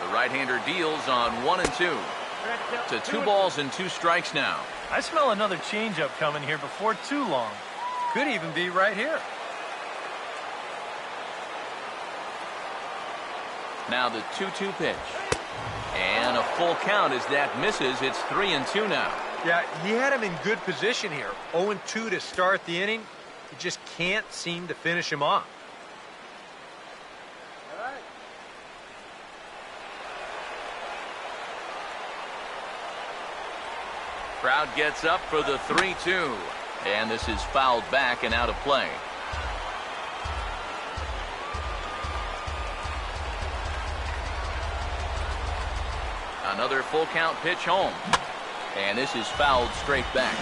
Speaker 3: The right-hander deals on 1-2. To 2 balls and 2 strikes now.
Speaker 4: I smell another changeup coming here before too long.
Speaker 6: Could even be right here.
Speaker 3: Now the 2-2 pitch. And a full count as that misses. It's 3-2 now.
Speaker 6: Yeah, he had him in good position here. 0-2 to start the inning. He just can't seem to finish him off.
Speaker 7: All right.
Speaker 3: Crowd gets up for the 3-2. And this is fouled back and out of play. Another full count pitch home. And this is fouled straight back.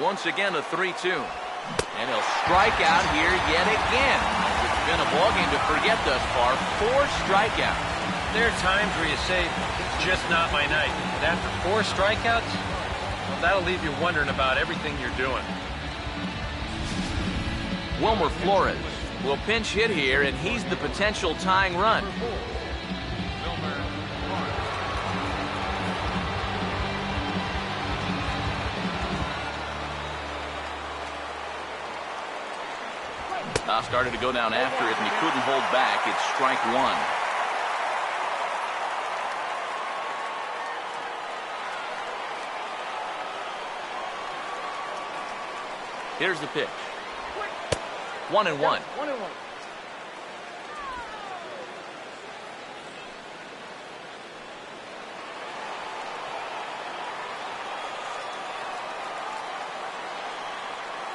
Speaker 3: Once again a 3-2. And he'll strike out here yet again. It's been a ballgame to forget thus far. 4 strikeouts.
Speaker 6: There are times where you say, it's just not my night. But after 4 strikeouts, well, that'll leave you wondering about everything you're doing.
Speaker 3: Wilmer Flores will pinch hit here, and he's the potential tying run. Started to go down after it, and he couldn't hold back. It's strike 1. Here's the pitch. 1-1.
Speaker 7: 1-1.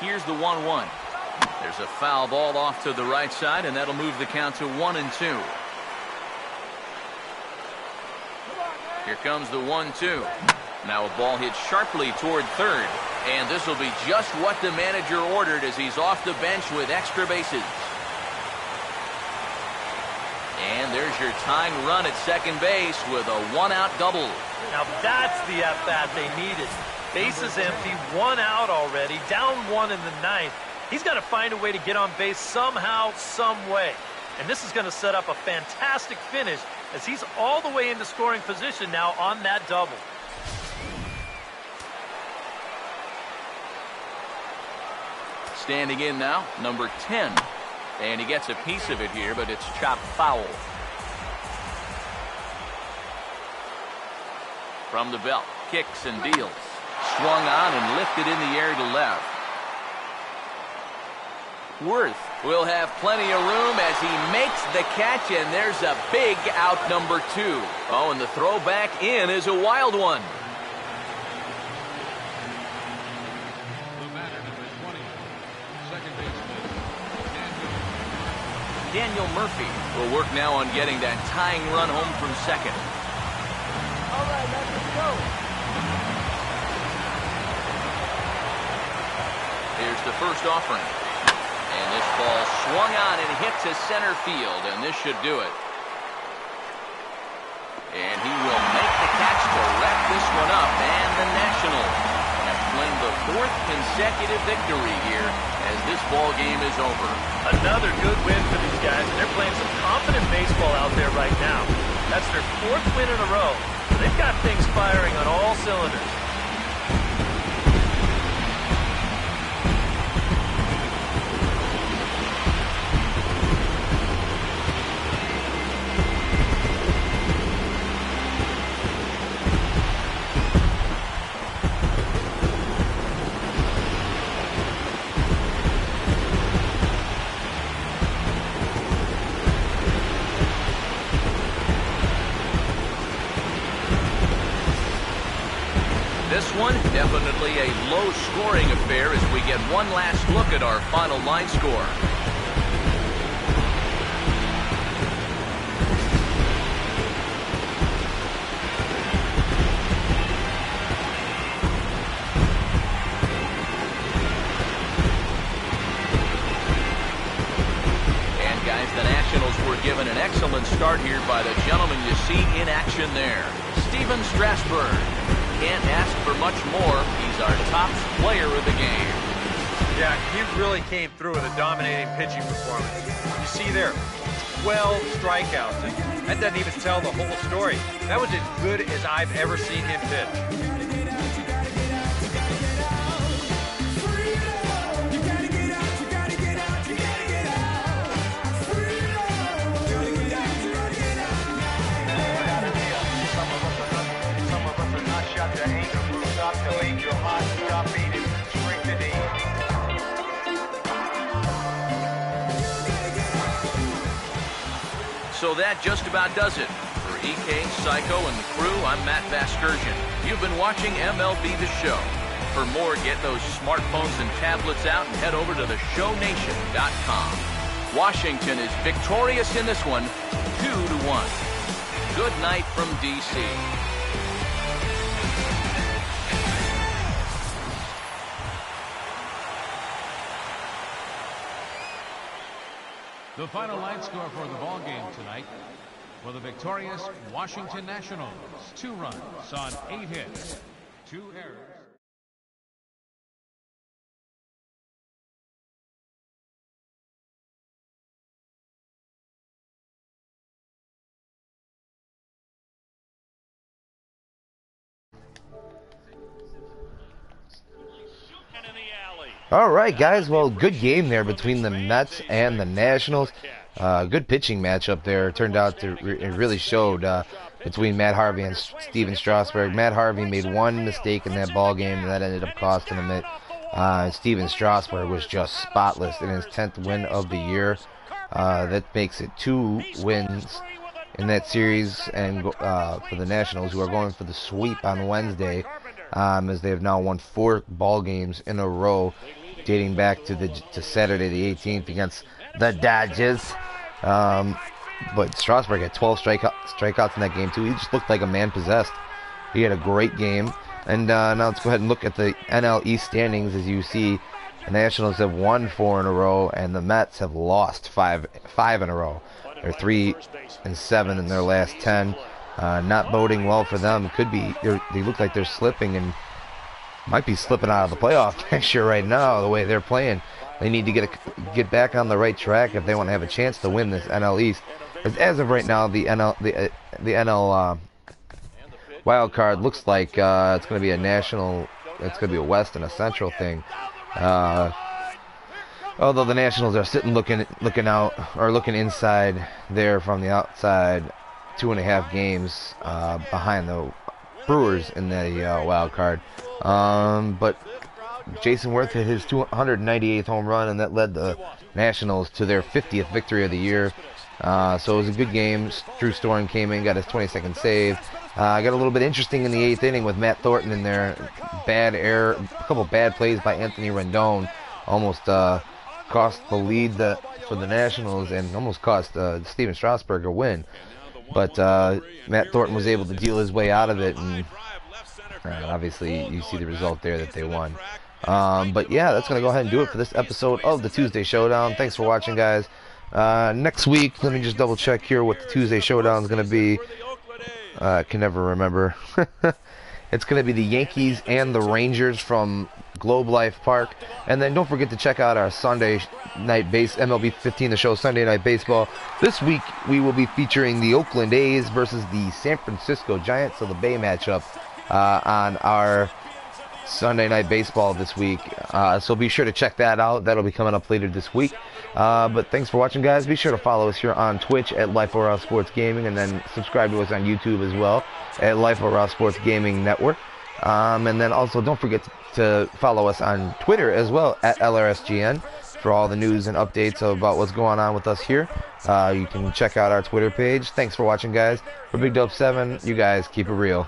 Speaker 3: Here's the 1-1. There's a foul ball off to the right side, and that'll move the count to 1-2. Here comes the 1-2. Now a ball hit sharply toward third, and this will be just what the manager ordered as he's off the bench with extra bases. And there's your tying run at second base with a 1-out double.
Speaker 4: Now that's the at-bat they needed. Bases empty, 1 out already, down 1 in the ninth. He's got to find a way to get on base somehow, some way. And this is going to set up a fantastic finish as he's all the way into scoring position now on that double.
Speaker 3: Standing in now, number 10. And he gets a piece of it here, but it's chopped foul. From the belt, kicks and deals. Swung on and lifted in the air to left. Worth will have plenty of room as he makes the catch, and there's a big out, number 2. Oh, and the throw back in is a wild one.
Speaker 5: The batter, number 20, second baseman,
Speaker 3: Daniel Murphy will work now on getting that tying run home from second.
Speaker 7: All right, let's go.
Speaker 3: Here's the first offering. And this ball swung on and hit to center field, and this should do it. And he will make the catch to wrap this one up, and the Nationals have claimed the 4th consecutive victory here as this ball game is over.
Speaker 4: Another good win for these guys, and they're playing some confident baseball out there right now. That's their 4th win in a row. They've got things firing on all cylinders.
Speaker 3: This one, definitely a low-scoring affair as we get one last look at our final line score. And guys, the Nationals were given an excellent start here by the gentleman you see in action there, Steven Strasburg. Can't ask for much more. He's our top player of the game.
Speaker 6: Yeah, he really came through with a dominating pitching performance. You see there, 12 strikeouts. And that doesn't even tell the whole story. That was as good as I've ever seen him pitch.
Speaker 3: So that just about does it. For EK, Psycho, and the crew, I'm Matt Vasgersian. You've been watching MLB The Show. For more, get those smartphones and tablets out and head over to theshownation.com. Washington is victorious in this one, 2-1. Good night from D.C.
Speaker 5: The final line score for the ball game tonight for the victorious Washington Nationals. 2 runs on 8 hits, 2 errors.
Speaker 1: All right, guys. Well, good game there between the Mets and the Nationals. Good pitching matchup there. Turned out to it really showed between Matt Harvey and Steven Strasburg. Matt Harvey made one mistake in that ball game, and that ended up costing him it. Steven Strasburg was just spotless in his 10th win of the year. That makes it 2 wins in that series, and for the Nationals, who are going for the sweep on Wednesday, as they have now won 4 ball games in a row, dating back to Saturday the 18th against the Dodgers. But Strasburg had 12 strikeouts in that game too. He just looked like a man possessed. He had a great game. And now let's go ahead and look at the NL East standings. As you see, the Nationals have won 4 in a row, and the Mets have lost 5 in a row. They're 3-7 in their last 10. Not boding well for them. Could be they look like they're slipping, and might be slipping out of the playoff picture right now, the way they're playing. They need to get back on the right track if they want to have a chance to win this NL East. As of right now, the NL wild card looks like it's going to be a national. It's going to be a West and a Central thing. Although the Nationals are sitting looking out or looking inside there from the outside, 2.5 games behind the Brewers in the wild card. But Jason Worth hit his 298th home run, and that led the Nationals to their 50th victory of the year. So it was a good game. Drew Storen came in, got his 22nd save. Got a little bit interesting in the 8th inning with Matt Thornton in there. Bad error, a couple bad plays by Anthony Rendon. Almost cost the lead for the Nationals and almost cost Steven Strasburg a win. But Matt Thornton was able to deal his way out of it, and obviously you see the result there that they won. But yeah, that's going to go ahead and do it for this episode of the Tuesday Showdown. Thanks for watching, guys. Next week, let me just double check here what the Tuesday Showdown is going to be. I can never remember. It's going to be the Yankees and the Rangers from Globe Life Park. And then don't forget to check out our Sunday night MLB 15 The Show Sunday Night Baseball. This week we will be featuring the Oakland A's versus the San Francisco Giants of the Bay matchup on our Sunday Night Baseball this week. So be sure to check that out. That'll be coming up later this week. But thanks for watching, guys. Be sure to follow us here on Twitch at Life Around Sports Gaming, and then subscribe to us on YouTube as well at Life Around Sports Gaming Network. And then also don't forget to follow us on Twitter as well at LRSGN for all the news and updates about what's going on with us here. You can check out our Twitter page. Thanks for watching, guys. For Big Dope 7, you guys keep it real.